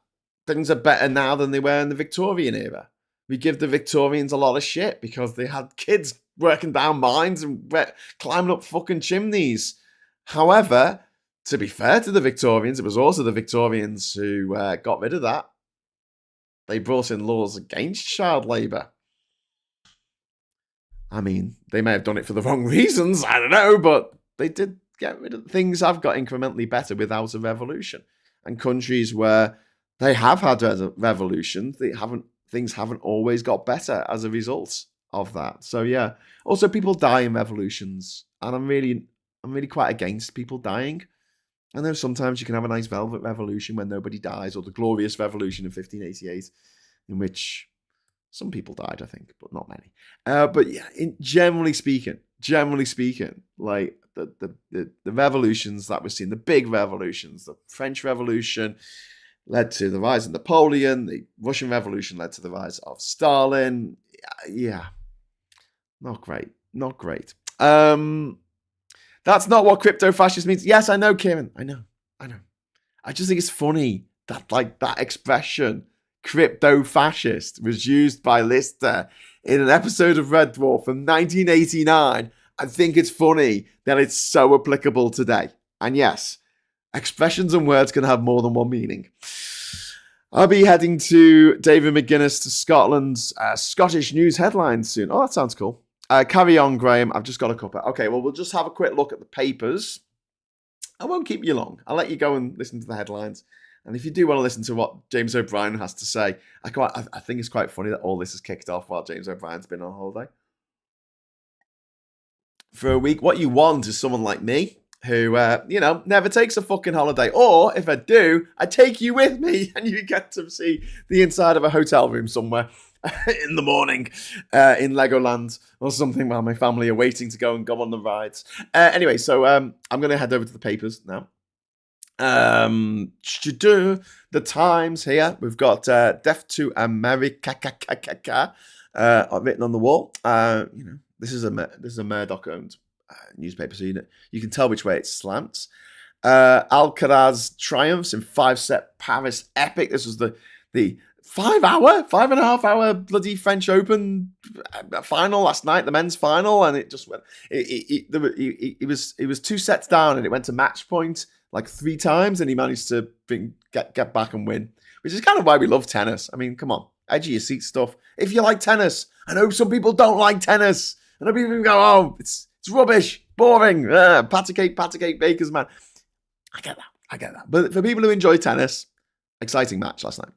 Things are better now than they were in the Victorian era. We give the Victorians a lot of shit because they had kids working down mines and climbing up fucking chimneys. However, to be fair to the Victorians, it was also the Victorians who got rid of that. They brought in laws against child labour. I mean, they may have done it for the wrong reasons, I don't know, but they did get rid of things. Have got incrementally better without a revolution. And countries where they have had revolutions, things haven't always got better as a result of that. So yeah. Also, people die in revolutions, and I'm really quite against people dying. I know sometimes you can have a nice velvet revolution when nobody dies, or the glorious revolution of 1588, in which some people died, I think, but not many. But yeah, generally speaking, like the revolutions that we're seeing, the big revolutions, the French Revolution led to the rise of Napoleon, the Russian Revolution led to the rise of Stalin. Yeah, not great. That's not what crypto-fascist means. Yes, I know, Kieran. I know. I just think it's funny that that expression, crypto-fascist, was used by Lister in an episode of Red Dwarf from 1989. I think it's funny that it's so applicable today. And yes, expressions and words can have more than one meaning. I'll be heading to David McGuinness to Scotland's Scottish news headlines soon. Oh, that sounds cool. Carry on, Graham. I've just got a cuppa. Okay, well, we'll just have a quick look at the papers. I won't keep you long. I'll let you go and listen to the headlines. And if you do want to listen to what James O'Brien has to say, I think it's quite funny that all this has kicked off while James O'Brien's been on holiday for a week. What you want is someone like me who, never takes a fucking holiday. Or if I do, I take you with me and you get to see the inside of a hotel room somewhere in the morning in Legoland or something while my family are waiting to go on the rides. Anyway, so I'm going to head over to the papers now. The Times here. We've got Death to America written on the wall. This is a Murdoch-owned newspaper, so you can tell which way it slants. Alcaraz triumphs in 5-set Paris epic. This was the 5.5-hour bloody French Open final last night, the men's final, and it just went. It was 2 sets down, and it went to match point like 3 times, and he managed to get back and win, which is kind of why we love tennis. I mean, come on, edge of your seat stuff. If you like tennis, I know some people don't like tennis, and people go, "Oh, it's rubbish, boring, Patacake, Baker's man." I get that. But for people who enjoy tennis, exciting match last night.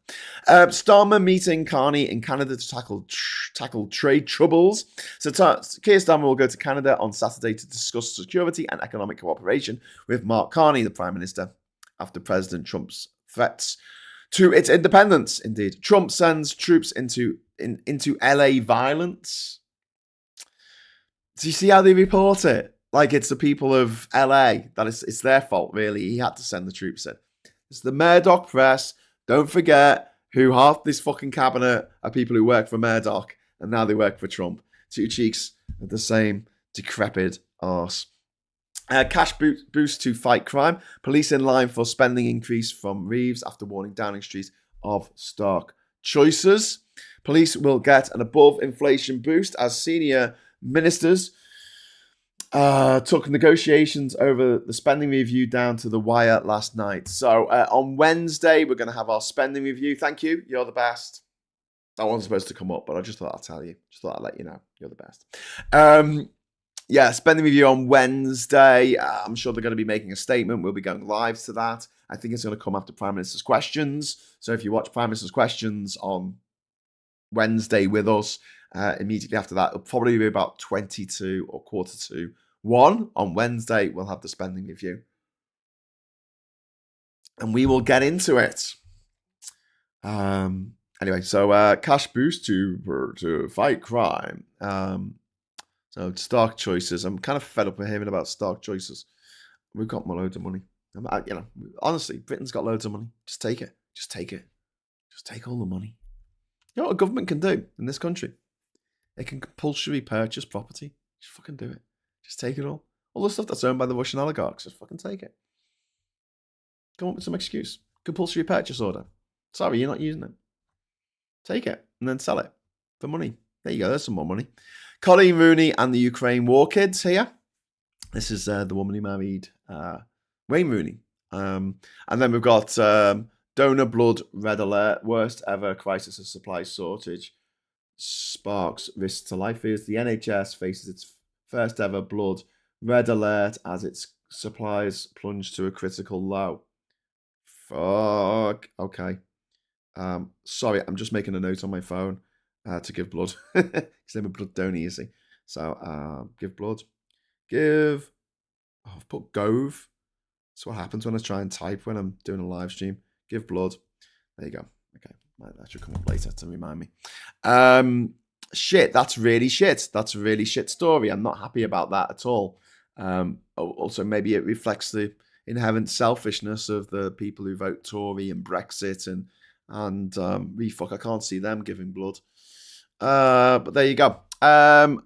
Starmer meeting Carney in Canada to tackle trade troubles. So Keir Starmer will go to Canada on Saturday to discuss security and economic cooperation with Mark Carney, the Prime Minister, after President Trump's threats to its independence. Indeed, Trump sends troops into LA violence. Do you see how they report it? Like it's the people of LA, that it's their fault, really. He had to send the troops in. It's the Murdoch press. Don't forget who half this fucking cabinet are people who work for Murdoch, and now they work for Trump. 2 cheeks of the same decrepit arse. Cash boost to fight crime. Police in line for spending increase from Reeves after warning Downing Street of stark choices. Police will get an above inflation boost as senior ministers took negotiations over the spending review down to the wire last night. So on Wednesday, we're going to have our spending review. Thank you. You're the best. That wasn't supposed to come up, but I just thought I'd tell you. Just thought I'd let you know. You're the best. Spending review on Wednesday. I'm sure they're going to be making a statement. We'll be going live to that. I think it's going to come after Prime Minister's Questions. So if you watch Prime Minister's Questions on Wednesday with us, immediately after that, it'll probably be about 22 or 1:45 on Wednesday. We'll have the spending review, and we will get into it. Anyway, so cash boost to fight crime. So stark choices. I'm kind of fed up with hearing about stark choices. We've got loads of money. Honestly, Britain's got loads of money. Just take it. Just take all the money. You know what a government can do in this country? It can compulsory purchase property. Just fucking do it. Just take it all. All the stuff that's owned by the Russian oligarchs, just fucking take it. Come up with some excuse. Compulsory purchase order. Sorry, you're not using it. Take it and then sell it for money. There you go. There's some more money. Colleen Rooney and the Ukraine war kids here. This is the woman who married Wayne Rooney. And then we've got donor blood red alert. Worst ever crisis of supply shortage. Sparks risk to life fears. The NHS faces its first ever blood red alert as its supplies plunge to a critical low. Fuck. Okay. Sorry, I'm just making a note on my phone to give blood. Because I'm a blood donor, you see. So give blood. I've put Gove. That's what happens when I try and type when I'm doing a live stream. Give blood. There you go. Okay. That should come up later to remind me. Shit, that's really shit. That's a really shit story. I'm not happy about that at all. Also, maybe it reflects the inherent selfishness of the people who vote Tory and Brexit and refuck. I can't see them giving blood. But there you go.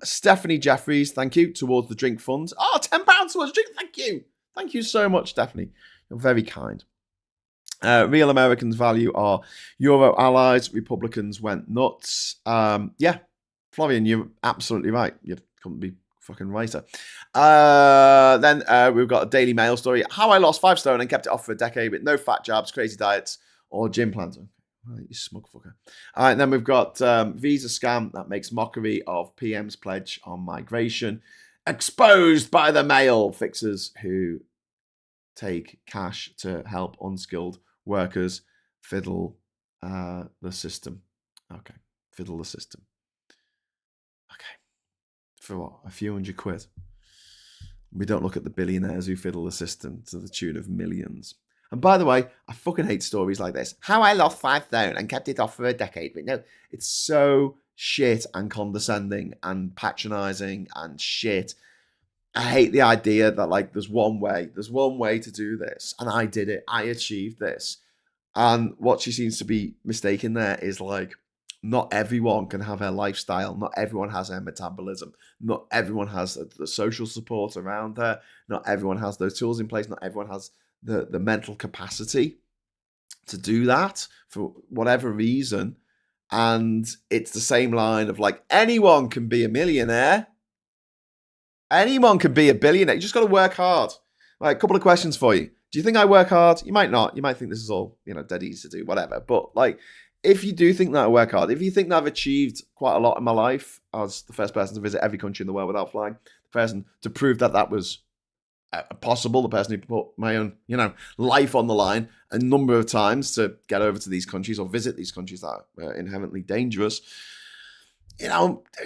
Stephanie Jeffries, thank you, towards the drink fund. Oh, £10 towards drink. Thank you. Thank you so much, Stephanie. You're very kind. Real Americans value our Euro allies. Republicans went nuts. Yeah, Florian, you're absolutely right. You couldn't be fucking righter. Then we've got a Daily Mail story. How I lost 5 stone and kept it off for a decade with no fat jabs, crazy diets, or gym plans. Right, you smug fucker. All right, then we've got visa scam that makes mockery of PM's pledge on migration. Exposed by the Mail. Fixers who take cash to help unskilled workers fiddle the system. Okay, fiddle the system. Okay. For what? A few £100. We don't look at the billionaires who fiddle the system to the tune of millions. And by the way, I fucking hate stories like this. How I lost 5 stone and kept it off for a decade. But no, it's so shit and condescending and patronizing and shit. I hate the idea that like there's one way to do this, and I did it. I achieved this. And what she seems to be mistaken there is like, not everyone can have her lifestyle. Not everyone has her metabolism. Not everyone has the social support around her. Not everyone has those tools in place. Not everyone has the mental capacity to do that for whatever reason. And it's the same line of like, anyone can be a millionaire. Anyone can be a billionaire. You just got to work hard. Right, a couple of questions for you. Do you think I work hard? You might not. You might think this is all, dead easy to do, whatever. But like, if you do think that I work hard, if you think that I've achieved quite a lot in my life, as the first person to visit every country in the world without flying, the person to prove that that was possible, the person who put my own, life on the line a number of times to get over to these countries or visit these countries that are inherently dangerous,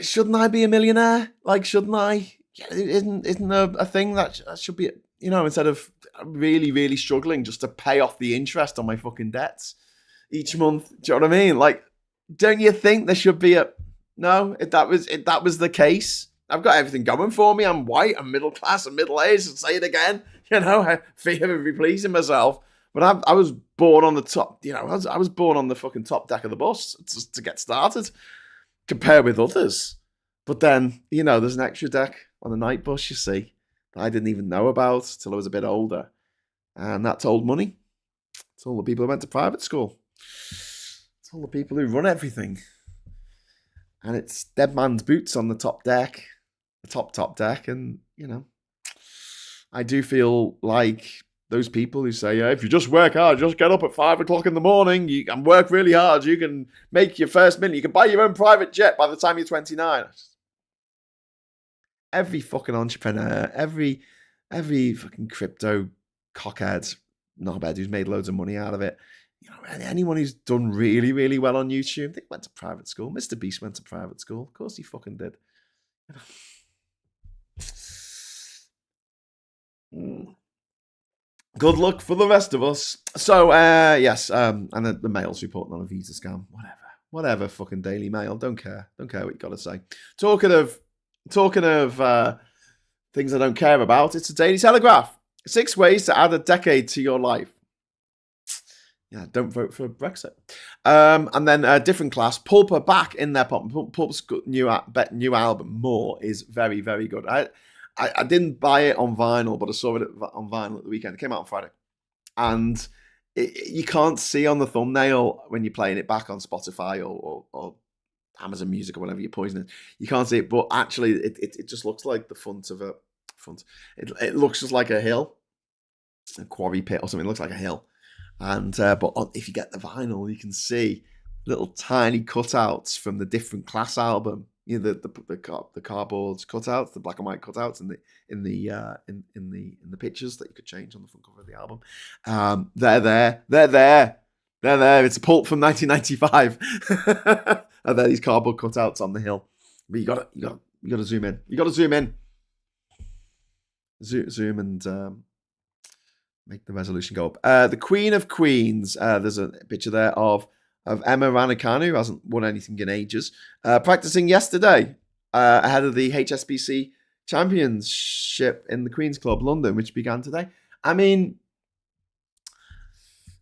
shouldn't I be a millionaire? Like, shouldn't I? Isn't there a thing that should be, instead of really, really struggling just to pay off the interest on my fucking debts each month? Do you know what I mean? Like, don't you think there should be no? If that was the case, I've got everything going for me. I'm white, I'm middle class, I'm middle aged. I'll say it again. I fear of pleasing myself. But I was born on the top. I was born on the fucking top deck of the bus just to get started, compared with others. But then, there's an extra deck on the night bus, you see, that I didn't even know about till I was a bit older. And that's old money. It's all the people who went to private school. It's all the people who run everything. And it's dead man's boots on the top deck, the top deck. And, I do feel like those people who say, if you just work hard, just get up at 5 o'clock in the morning, you can work really hard, you can make your first million, you can buy your own private jet by the time you're 29. Every fucking entrepreneur, every fucking crypto cockhead, knobhead who's made loads of money out of it, anyone who's done really, really well on YouTube, they went to private school. Mr. Beast went to private school. Of course he fucking did. Good luck for the rest of us. So, yes, and the Mail's reporting on a visa scam. Whatever, fucking Daily Mail. Don't care what you got to say. Talking of things I don't care about, it's a Daily Telegraph. 6 ways to add a decade to your life. Yeah, don't vote for Brexit. And then a different class, Pulp are back in their pop. Pulp's new album, More, is very, very good. I didn't buy it on vinyl, but I saw it on vinyl at the weekend. It came out on Friday. And you can't see on the thumbnail when you're playing it back on Spotify or Amazon Music or whatever you're poisoning. You can't see it, but actually it just looks like the front of a front. It looks just like a hill, a quarry pit or something. It looks like a hill. And but if you get the vinyl, you can see little tiny cutouts from the different class album. The cardboard cutouts, the black and white cutouts, in the pictures that you could change on the front cover of the album. They're there. It's a Pulp from 1995. And there these cardboard cutouts on the hill. But you gotta zoom in. You gotta zoom in. Zoom and make the resolution go up. The Queen of Queens. There's a picture there of Emma Raducanu, who hasn't won anything in ages, practicing yesterday ahead of the HSBC Championship in the Queen's Club, London, which began today. I mean,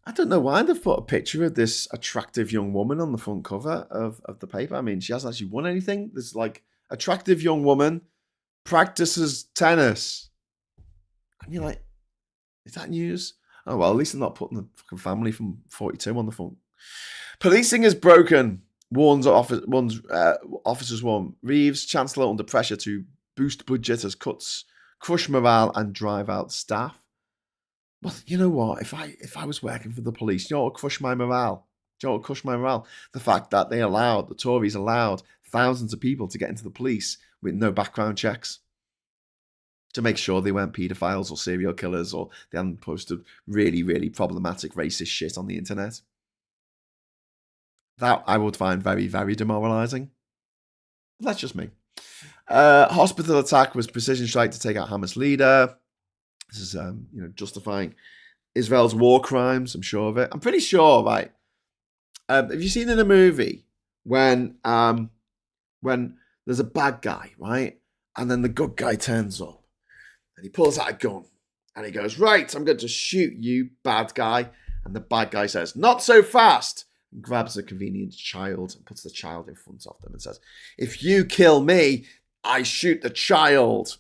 I don't know why they've put a picture of this attractive young woman on the front cover of the paper. I mean, she hasn't actually won anything. There's like, attractive young woman practices tennis. And you're like, is that news? Oh, well, at least they're not putting the fucking family from 42 on the front. Policing is broken, officers warn. Reeves, Chancellor under pressure to boost budget as cuts crush morale and drive out staff. Well, you know what? If I was working for the police, you know what would crush my morale? Do you know what would crush my morale? The fact that the Tories allowed thousands of people to get into the police with no background checks to make sure they weren't paedophiles or serial killers or they hadn't posted really, really problematic racist shit on the internet. That I would find very, very demoralising. That's just me. Hospital attack was precision strike to take out Hamas leader. This is justifying Israel's war crimes. I'm sure of it. I'm pretty sure, right? Have you seen in a movie when there's a bad guy, right, and then the good guy turns up and he pulls out a gun and he goes, right, I'm going to shoot you, bad guy, and the bad guy says, not so fast, and grabs a convenient child and puts the child in front of them and says, if you kill me, I shoot the child.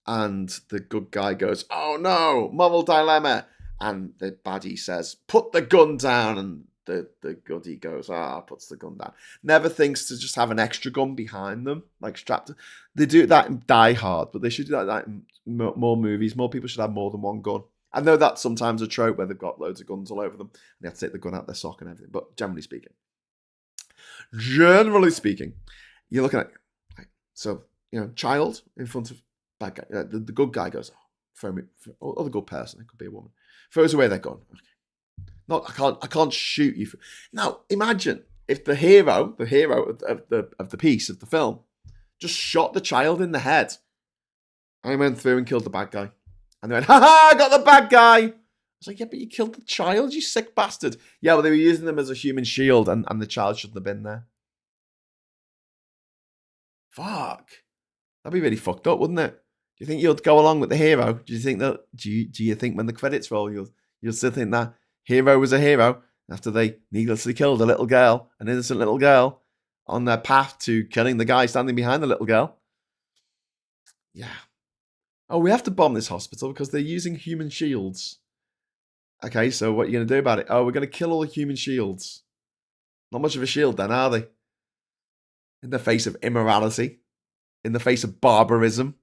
And the good guy goes, oh no, moral dilemma. And the baddie says, put the gun down. And the goodie goes, puts the gun down. Never thinks to just have an extra gun behind them, like strapped. They do that in Die Hard, but they should do that in more movies. More people should have more than one gun. I know that's sometimes a trope where they've got loads of guns all over them and they have to take the gun out their sock and everything. But generally speaking, you're looking at, right, so, child in front of bad guy. The good guy goes, throw me, or the good person, it could be a woman, throws away their gun. Okay. Not, I can't shoot you. Now, imagine if the hero of the piece of the film, just shot the child in the head and went through and killed the bad guy. And they went, I got the bad guy. I was like, yeah, but you killed the child, you sick bastard. Yeah, well, they were using them as a human shield and the child shouldn't have been there. Fuck. That'd be really fucked up, wouldn't it? Do you think you'll go along with the hero? Do you think that? Do you think when the credits roll, you'll still think that hero was a hero after they needlessly killed a little girl, an innocent little girl, on their path to killing the guy standing behind the little girl? Yeah. Oh, we have to bomb this hospital because they're using human shields. Okay, so what are you going to do about it? Oh, we're going to kill all the human shields. Not much of a shield then, are they? In the face of immorality, in the face of barbarism.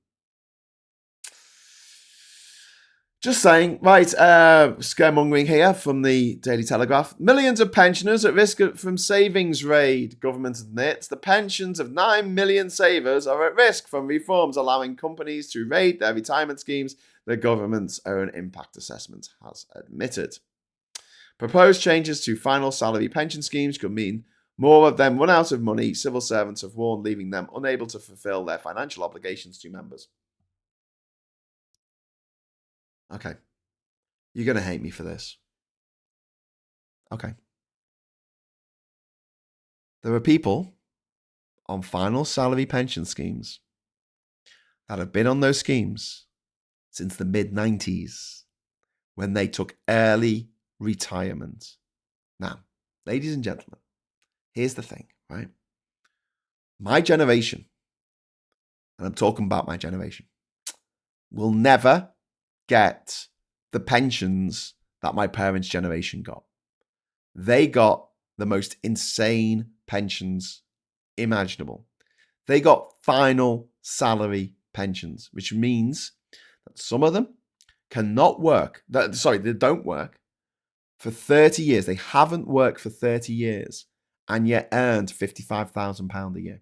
Just saying, right, scaremongering here from the Daily Telegraph. Millions of pensioners at risk from savings raid. Government admits the pensions of 9 million savers are at risk from reforms allowing companies to raid their retirement schemes, the government's own impact assessment has admitted. Proposed changes to final salary pension schemes could mean more of them run out of money, civil servants have warned, leaving them unable to fulfill their financial obligations to members. Okay. You're going to hate me for this. Okay. There are people on final salary pension schemes that have been on those schemes since the mid-90s when they took early retirement. Now, ladies and gentlemen, here's the thing, right? My generation, and I'm talking about my generation, will never get the pensions that my parents' generation got. They got the most insane pensions imaginable. They got final salary pensions, which means that some of them cannot work. They don't work for 30 years. They haven't worked for 30 years and yet earned £55,000 a year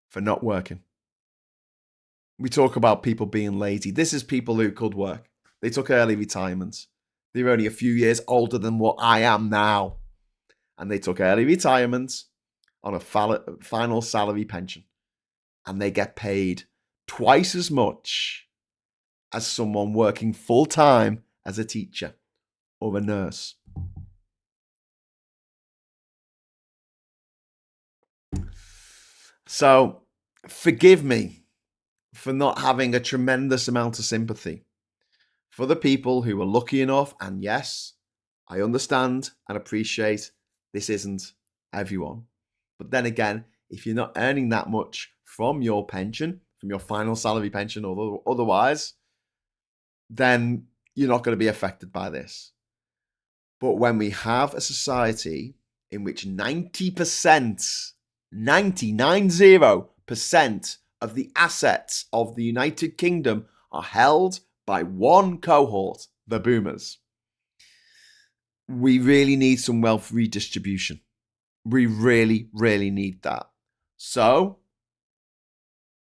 for not working. We talk about people being lazy. This is people who could work. They took early retirement. They were only a few years older than what I am now. And they took early retirement on a final salary pension. And they get paid twice as much as someone working full-time as a teacher or a nurse. So, forgive me for not having a tremendous amount of sympathy for the people who were lucky enough. And yes, I understand and appreciate this isn't everyone. But then again, if you're not earning that much from your pension, from your final salary pension or otherwise, then you're not going to be affected by this. But when we have a society in which 90% of the assets of the United Kingdom are held by one cohort, the boomers, we really need some wealth redistribution. We really, really need that. So,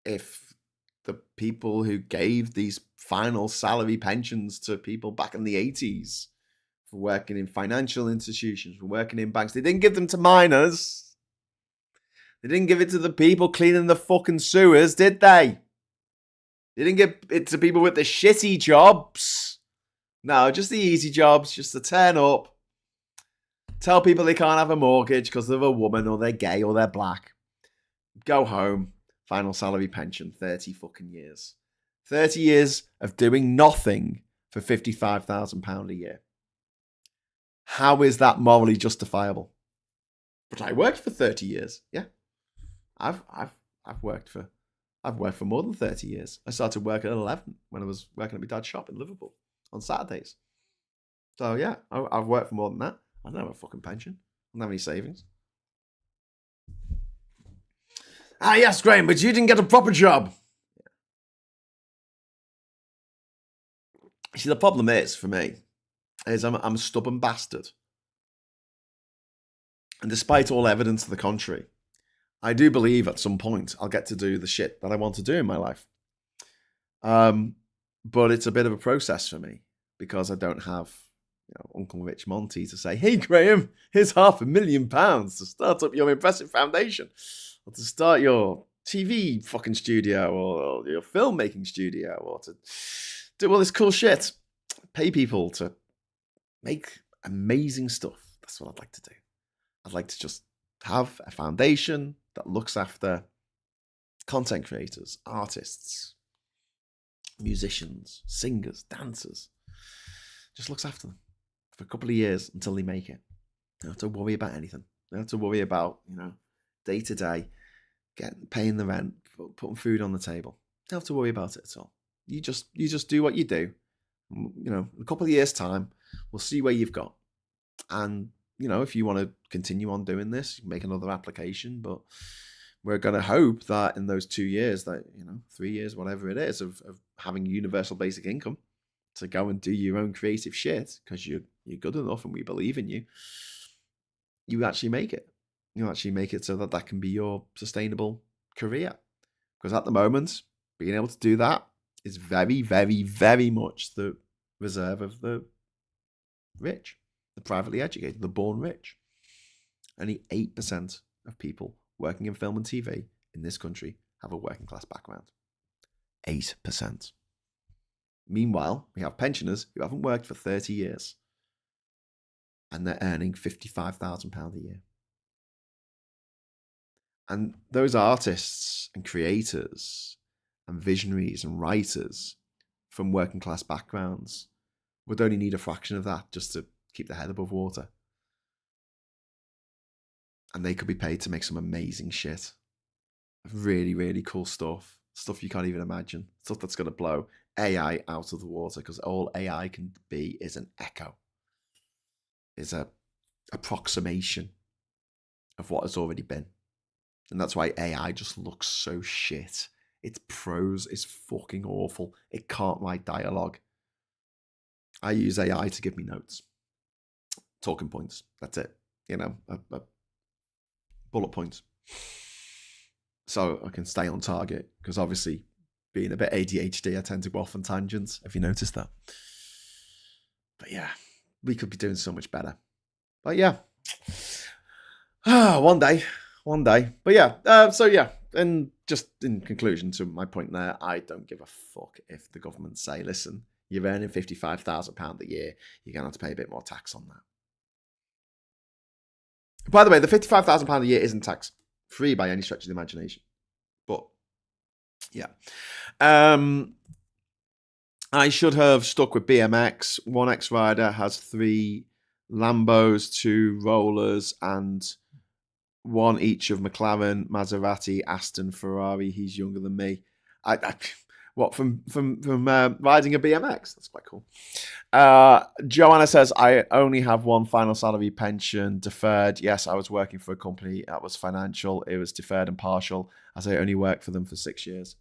if the people who gave these final salary pensions to people back in the 80s for working in financial institutions, for working in banks, they didn't give them to miners. They didn't give it to the people cleaning the fucking sewers, did they? They didn't give it to people with the shitty jobs. No, just the easy jobs, just to turn up, tell people they can't have a mortgage because they're a woman or they're gay or they're black. Go home, final salary pension, 30 fucking years. 30 years of doing nothing for £55,000 a year. How is that morally justifiable? But I worked for 30 years. Yeah. I've worked for more than 30 years. I started working at 11 when I was working at my dad's shop in Liverpool on Saturdays. So yeah, I've worked for more than that. I don't have a fucking pension. I don't have any savings. Ah yes, Graham, but you didn't get a proper job. See, the problem is, for me, is I'm a stubborn bastard. And despite all evidence to the contrary, I do believe at some point I'll get to do the shit that I want to do in my life. But it's a bit of a process for me because I don't have Uncle Rich Monty to say, hey, Graham, here's £500,000 to start up your impressive foundation or to start your TV fucking studio or your filmmaking studio or to do all this cool shit. Pay people to make amazing stuff. That's what I'd like to do. I'd like to just have a foundation that looks after content creators, artists, musicians, singers, dancers. Just looks after them for a couple of years until they make it. They don't have to worry about anything. They don't have to worry about, day to day, paying the rent, putting food on the table. They don't have to worry about it at all. You just do what you do. In a couple of years' time, we'll see where you've got. And, if you want to continue on doing this, you can make another application. But we're going to hope that in those 2 years, 3 years, whatever it is, of having universal basic income to go and do your own creative shit because you're good enough and we believe in you, you actually make it. You actually make it so that can be your sustainable career. Because at the moment, being able to do that is very, very, very much the reserve of the rich, the privately educated, the born rich. Only 8% of people working in film and TV in this country have a working class background. 8%. Meanwhile, we have pensioners who haven't worked for 30 years and they're earning £55,000 a year. And those artists and creators and visionaries and writers from working class backgrounds would only need a fraction of that just to keep their head above water. And they could be paid to make some amazing shit. Really, really cool stuff. Stuff you can't even imagine. Stuff that's going to blow AI out of the water because all AI can be is an echo. Is a approximation of what has already been. And that's why AI just looks so shit. Its prose is fucking awful. It can't write dialogue. I use AI to give me notes. Talking points. That's it. Bullet points. So I can stay on target. Because obviously, being a bit ADHD, I tend to go off on tangents, if you noticed that. But yeah, we could be doing so much better. But yeah. One day. But yeah, and just in conclusion to my point there, I don't give a fuck if the government say, listen, you're earning £55,000 a year, you're going to have to pay a bit more tax on that. By the way, the £55,000 a year isn't tax free by any stretch of the imagination. But yeah. I should have stuck with BMX. One ex-rider has 3 Lambos, 2 rollers, and 1 each of McLaren, Maserati, Aston, Ferrari. He's younger than me. From riding a BMX? That's quite cool. Joanna says, I only have 1 final salary pension deferred. Yes, I was working for a company that was financial. It was deferred and partial as I only worked for them for 6 years.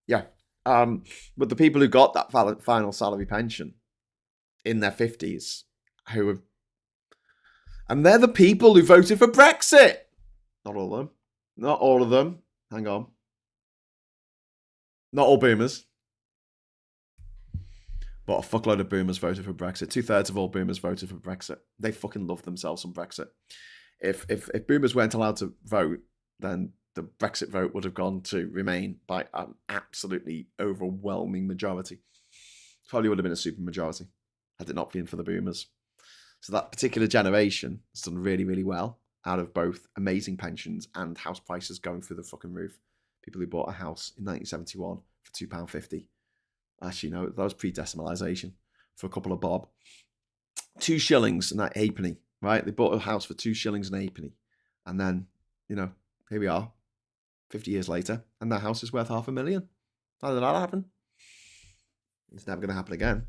Yeah. But the people who got that final salary pension in their 50s, and they're the people who voted for Brexit. Not all of them. Not all of them. Hang on. Not all boomers. But a fuckload of boomers voted for Brexit. 2/3 of all boomers voted for Brexit. They fucking love themselves on Brexit. If boomers weren't allowed to vote, then the Brexit vote would have gone to Remain by an absolutely overwhelming majority. Probably would have been a super majority had it not been for the boomers. So that particular generation has done really, really well out of both amazing pensions and house prices going through the fucking roof. People who bought a house in 1971 for £2.50. Actually, no, that was pre-decimalisation for a couple of bob. 2 shillings and that halfpenny, right? They bought a house for 2 shillings and a halfpenny. And then, here we are, 50 years later, and that house is worth $500,000. How did that happen? It's never going to happen again.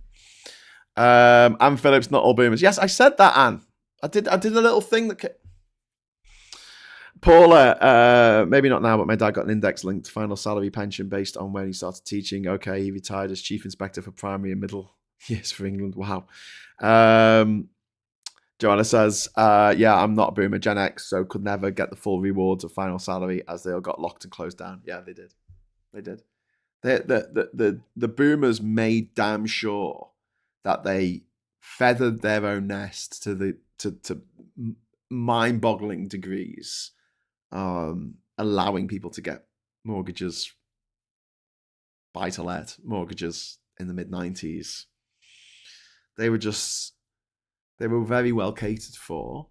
Anne Phillips, not all boomers. Yes, I said that, Anne. I did a little thing that... Paula, maybe not now, but my dad got an index-linked final salary pension based on when he started teaching. Okay, he retired as chief inspector for primary and middle years for England. Wow. Joanna says, yeah, I'm not a boomer, Gen X, so could never get the full rewards of final salary as they all got locked and closed down. Yeah, they did. They did. The boomers made damn sure that they feathered their own nest to mind-boggling degrees, allowing people to get mortgages, buy-to-let mortgages in the mid-90s. They were very well catered for,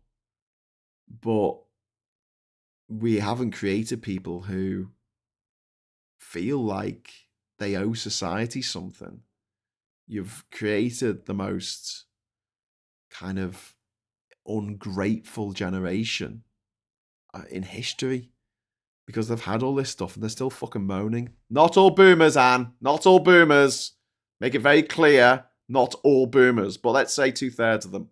but we haven't created people who feel like they owe society something. You've created the most kind of ungrateful generation in history because they've had all this stuff and they're still fucking moaning. Not all boomers, Anne. Not all boomers. Make it very clear. Not all boomers, but let's say 2/3 of them.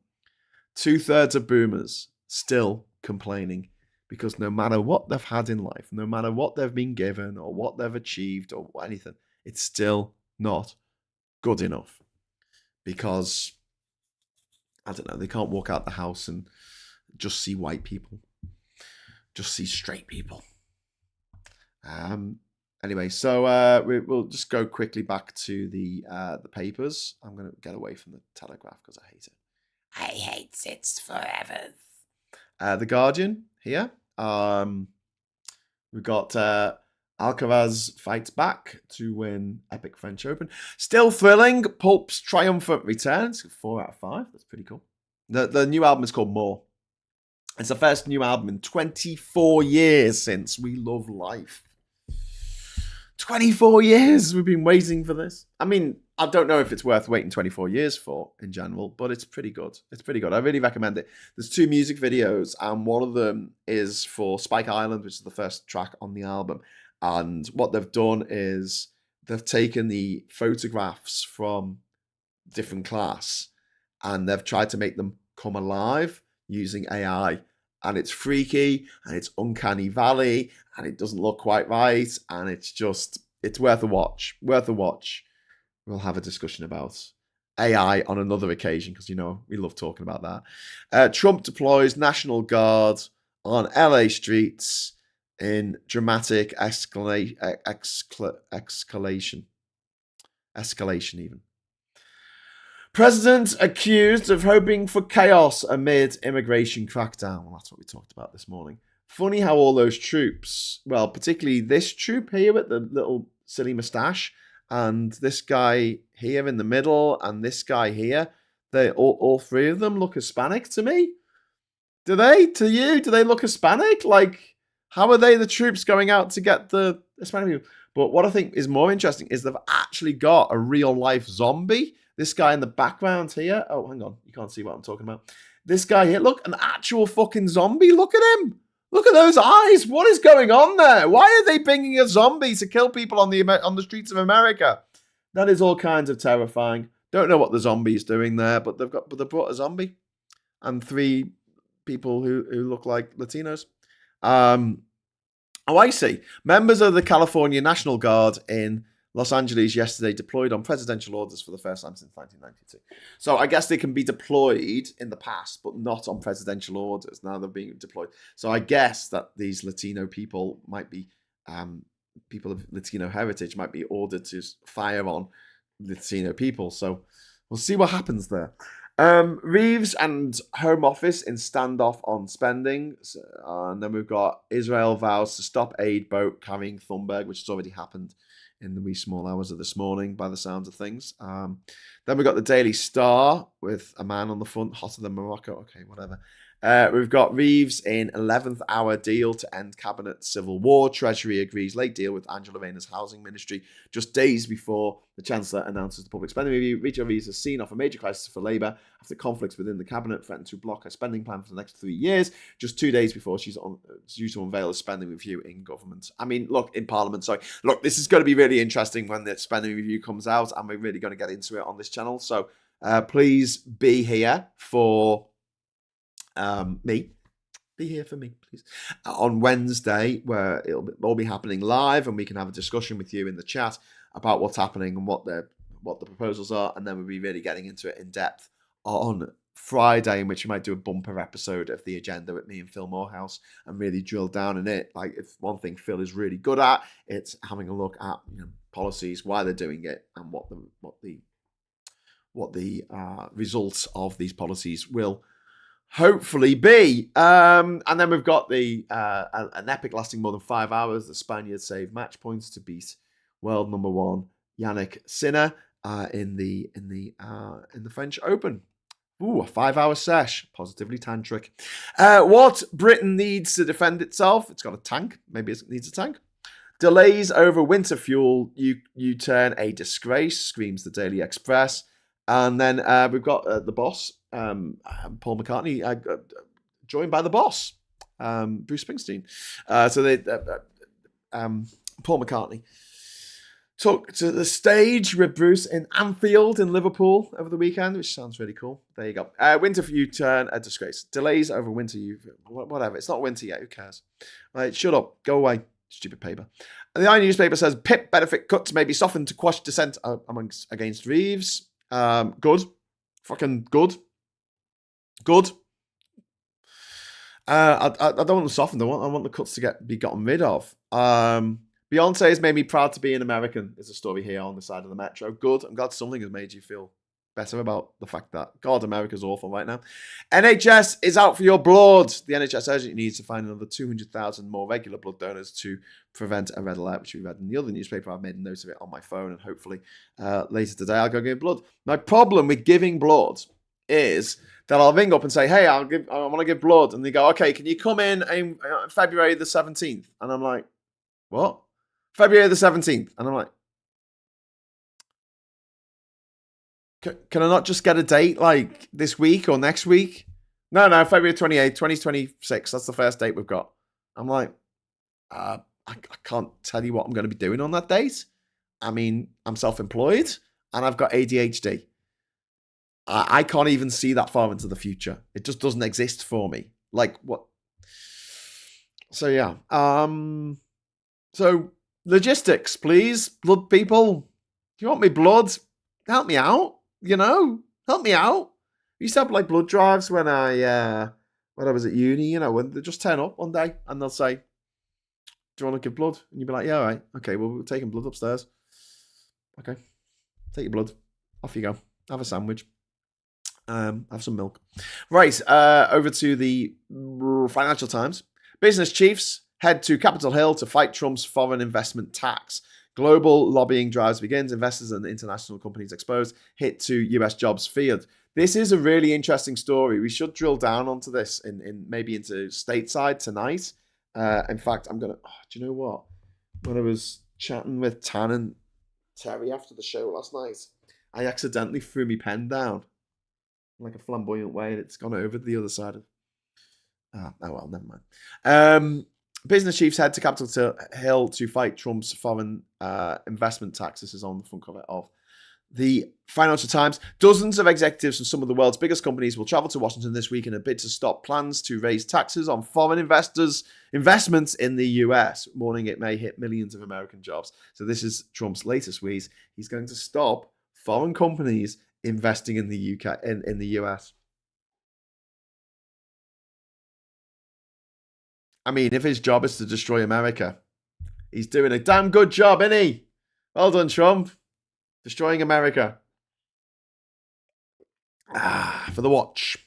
2/3 of boomers still complaining because no matter what they've had in life, no matter what they've been given or what they've achieved or anything, it's still not good enough because, I don't know, they can't walk out the house and just see white people, just see straight people. Anyway, so we'll just go quickly back to the papers. I'm going to get away from the Telegraph because I hate it. I hate it forever. The Guardian here. We've got Alcaraz fights back to win Epic French Open. Still thrilling. Pulp's triumphant return. It's 4 out of 5. That's pretty cool. The new album is called More. It's the first new album in 24 years since We Love Life. 24 years we've been waiting for this. I mean, I don't know if it's worth waiting 24 years for in general, but it's pretty good. It's pretty good. I really recommend it. There's 2 music videos, and one of them is for Spike Island, which is the first track on the album. And what they've done is they've taken the photographs from different class and they've tried to make them come alive using AI. And it's freaky and it's uncanny valley and it doesn't look quite right. And it's worth a watch. Worth a watch. We'll have a discussion about AI on another occasion because, we love talking about that. Trump deploys National Guard on LA streets in dramatic escalation even. President accused of hoping for chaos amid immigration crackdown. Well, that's what we talked about this morning. Funny how all those troops, well, particularly this troop here with the little silly moustache, and this guy here in the middle, and this guy here, they all 3 of them look Hispanic to me. Do they? To you? Do they look Hispanic? Like, how are they the troops going out to get the Hispanic people? But what I think is more interesting is they've actually got a real life zombie. This guy in the background here. Oh, hang on. You can't see what I'm talking about. This guy here. Look, an actual fucking zombie. Look at him. Look at those eyes. What is going on there? Why are they bringing a zombie to kill people on the streets of America? That is all kinds of terrifying. Don't know what the zombie's doing there, but they brought a zombie and 3 people who look like Latinos. I see. Members of the California National Guard in Los Angeles yesterday deployed on presidential orders for the first time since 1992. So I guess they can be deployed in the past, but not on presidential orders. Now they're being deployed. So I guess that these Latino people might be, people of Latino heritage might be ordered to fire on Latino people. So we'll see what happens there. Reeves and Home Office in standoff on spending. And then we've got Israel vows to stop aid boat carrying Thunberg, which has already happened in the wee small hours of this morning by the sounds of things. Then we've got the Daily Star with a man on the front, hotter than Morocco. Okay, whatever. We've got Reeves in 11th hour deal to end cabinet civil war. Treasury agrees late deal with Angela Rayner's housing ministry just days before the Chancellor announces the public spending review. Rachel Reeves has seen off a major crisis for Labour after conflicts within the cabinet threatened to block her spending plan for the next 3 years, just 2 days before she's due to unveil a spending review in government. I mean, look, in Parliament, sorry. Look, this is going to be really interesting when the spending review comes out, and we're really going to get into it on this channel. So please be here for me. Be here for me, please. On Wednesday, where it'll all be happening live, and we can have a discussion with you in the chat about what's happening and what the proposals are, and then we'll be really getting into it in depth on Friday, in which we might do a bumper episode of the agenda with me and Phil Morehouse and really drill down in it. Like, if one thing Phil is really good at, it's having a look at policies, why they're doing it, and what the results of these policies will hopefully be. And then we've got an epic lasting more than 5 hours. The Spaniards save match points to beat world number one Yannick Sinner in the French Open. Ooh, a 5 hour sesh, positively tantric. What Britain needs to defend itself? It's got a tank. Maybe it needs a tank. Delays over winter fuel. You turn a disgrace, screams the Daily Express. And then we've got the boss, Paul McCartney, joined by the boss, Bruce Springsteen. Paul McCartney took to the stage with Bruce in Anfield in Liverpool over the weekend, which sounds really cool. There you go. Winter U-turn, a disgrace. Delays over winter whatever. It's not winter yet. Who cares? Right, shut up. Go away. Stupid paper. And the I newspaper says PIP benefit cuts may be softened to quash dissent against Reeves. Good. Fucking good. Good. I don't want them softened. I want the cuts to be gotten rid of. Beyonce has made me proud to be an American, is a story here on the side of the Metro. Good. I'm glad something has made you feel better about the fact that, God, America's awful right now. NHS is out for your blood. The NHS urgently needs to find another 200,000 more regular blood donors to prevent a red alert, which we read in the other newspaper. I've made a note of it on my phone, and hopefully later today I'll go give blood. My problem with giving blood is that I'll ring up and say, hey, I want to give blood. And they go, okay, can you come in February the 17th? And I'm like, what? February the 17th. And I'm like, can I not just get a date like this week or next week? No, February 28th, 2026. That's the first date we've got. I'm like, I can't tell you what I'm going to be doing on that date. I mean, I'm self-employed and I've got ADHD. I can't even see that far into the future. It just doesn't exist for me. Like, what? So, yeah. So, logistics, please. Blood people. Do you want me blood? Help me out. Help me out. I used to have like blood drives when I was at uni, when they just turn up one day and they'll say, do you want to give blood? And you'd be like, yeah, all right. Okay, well, we're taking blood upstairs. Okay. Take your blood. Off you go. Have a sandwich. Have some milk. Right, over to the Financial Times. Business chiefs head to Capitol Hill to fight Trump's foreign investment tax. Global lobbying drives begins. Investors and international companies exposed. Hit to US jobs feared. This is a really interesting story. We should drill down onto this in maybe into stateside tonight. In fact, I'm gonna. Do you know what? When I was chatting with Tan and Terry after the show last night, I accidentally threw my pen down in like a flamboyant way, and it's gone over to the other side of. Oh well, never mind. Business chiefs head to Capitol Hill to fight Trump's foreign investment tax. This is on the front cover of the Financial Times. Dozens of executives from some of the world's biggest companies will travel to Washington this week in a bid to stop plans to raise taxes on foreign investments in the US, warning it may hit millions of American jobs. So this is Trump's latest wheeze. He's going to stop foreign companies investing in the UK in the US. I mean, if his job is to destroy America, he's doing a damn good job, isn't he? Well done, Trump. Destroying America. For the watch.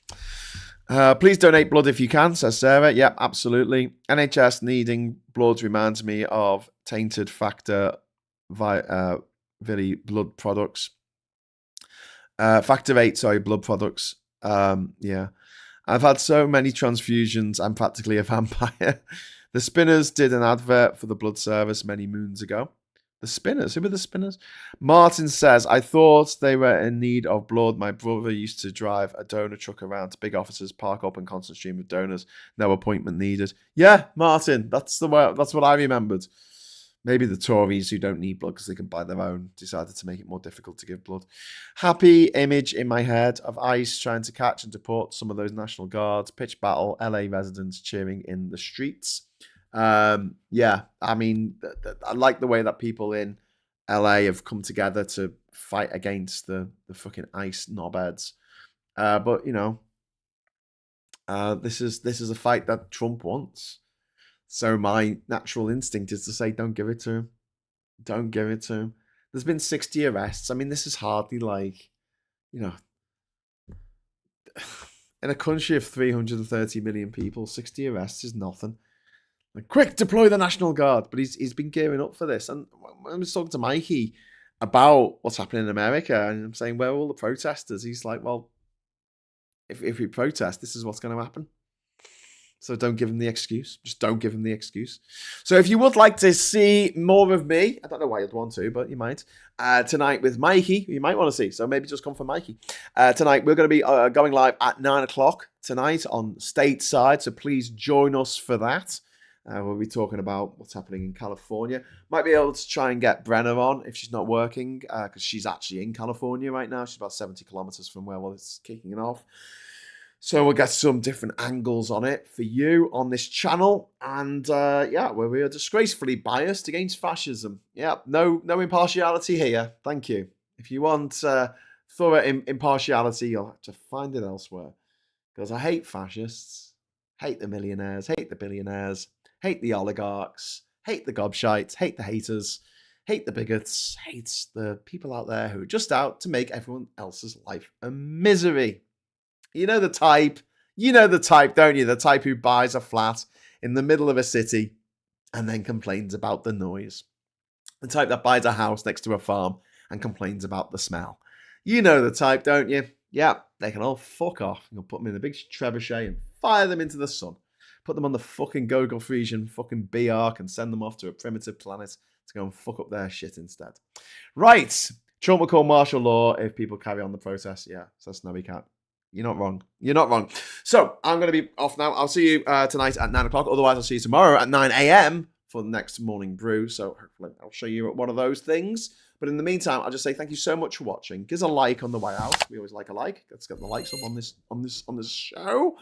Please donate blood if you can, says Sarah. Yep, absolutely. NHS needing blood reminds me of tainted factor Vili blood products. Factor 8, sorry, blood products. Yeah. I've had so many transfusions, I'm practically a vampire. The Spinners did an advert for the blood service many moons ago. The Spinners? Who were the Spinners? Martin says, I thought they were in need of blood. My brother used to drive a donor truck around to big offices, park up and constant stream of donors. No appointment needed. Yeah, Martin, that's what I remembered. Maybe the Tories, who don't need blood because they can buy their own, decided to make it more difficult to give blood. Happy image in my head of ICE trying to catch and deport some of those National Guards. Pitch battle, LA residents cheering in the streets. Yeah, I mean, I like the way that people in LA have come together to fight against the fucking ICE knobheads. But, you know, this is a fight that Trump wants. So my natural instinct is to say, don't give it to him. Don't give it to him. There's been 60 arrests. I mean, this is hardly like, you know, in a country of 330 million people, 60 arrests is nothing. Like, quick, deploy the National Guard. But he's been gearing up for this. And when I was talking to Mikey about what's happening in America, and I'm saying, where are all the protesters? He's like, well, if we protest, this is what's going to happen. So don't give him the excuse. Just don't give him the excuse. So if you would like to see more of me, I don't know why you'd want to, but you might, tonight with Mikey, you might want to see. So maybe just come for Mikey. Tonight, we're going to be going live at 9 o'clock tonight on Stateside. So please join us for that. We'll be talking about what's happening in California. Might be able to try and get Brenna on if she's not working, because she's actually in California right now. She's about 70 kilometers from where it's kicking it off. So we'll get some different angles on it for you on this channel. And yeah, where we are disgracefully biased against fascism. Yeah, no impartiality here. Thank you. If you want thorough impartiality, you'll have to find it elsewhere. Because I hate fascists, hate the millionaires, hate the billionaires, hate the oligarchs, hate the gobshites, hate the haters, hate the bigots, hate the people out there who are just out to make everyone else's life a misery. You know the type, don't you? The type who buys a flat in the middle of a city and then complains about the noise. The type that buys a house next to a farm and complains about the smell. You know the type, don't you? Yeah, they can all fuck off. You'll put them in a big trebuchet and fire them into the sun. Put them on the fucking Gogol Frisian fucking B-arc and send them off to a primitive planet to go and fuck up their shit instead. Right. Trump will call martial law if people carry on the protest. Yeah, so Snowy Cat. You're not wrong. You're not wrong. So I'm going to be off now. I'll see you tonight at 9 o'clock. Otherwise, I'll see you tomorrow at 9 a.m. for the next Morning Brew. So hopefully I'll show you one of those things. But in the meantime, I'll just say thank you so much for watching. Give us a like on the way out. We always like a like. Let's get the likes up on this show.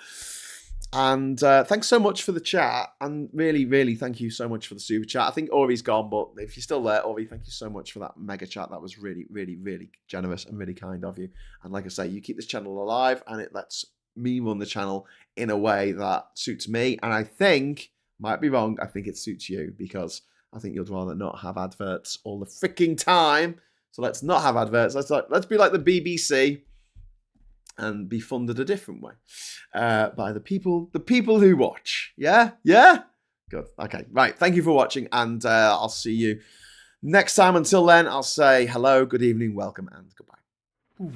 And thanks so much for the chat. And really, really thank you so much for the super chat. I think Ori's gone, but if you're still there, Ori, thank you so much for that mega chat. That was really, really, really generous and really kind of you. And like I say, you keep this channel alive and it lets me run the channel in a way that suits me. And I think, might be wrong, I think it suits you because I think you'd rather not have adverts all the freaking time. So let's not have adverts. Let's be like the BBC. And be funded a different way by the people who watch. Yeah? Good. Okay. Right. Thank you for watching, and I'll see you next time. Until then, I'll say hello, good evening, welcome, and goodbye. Ooh.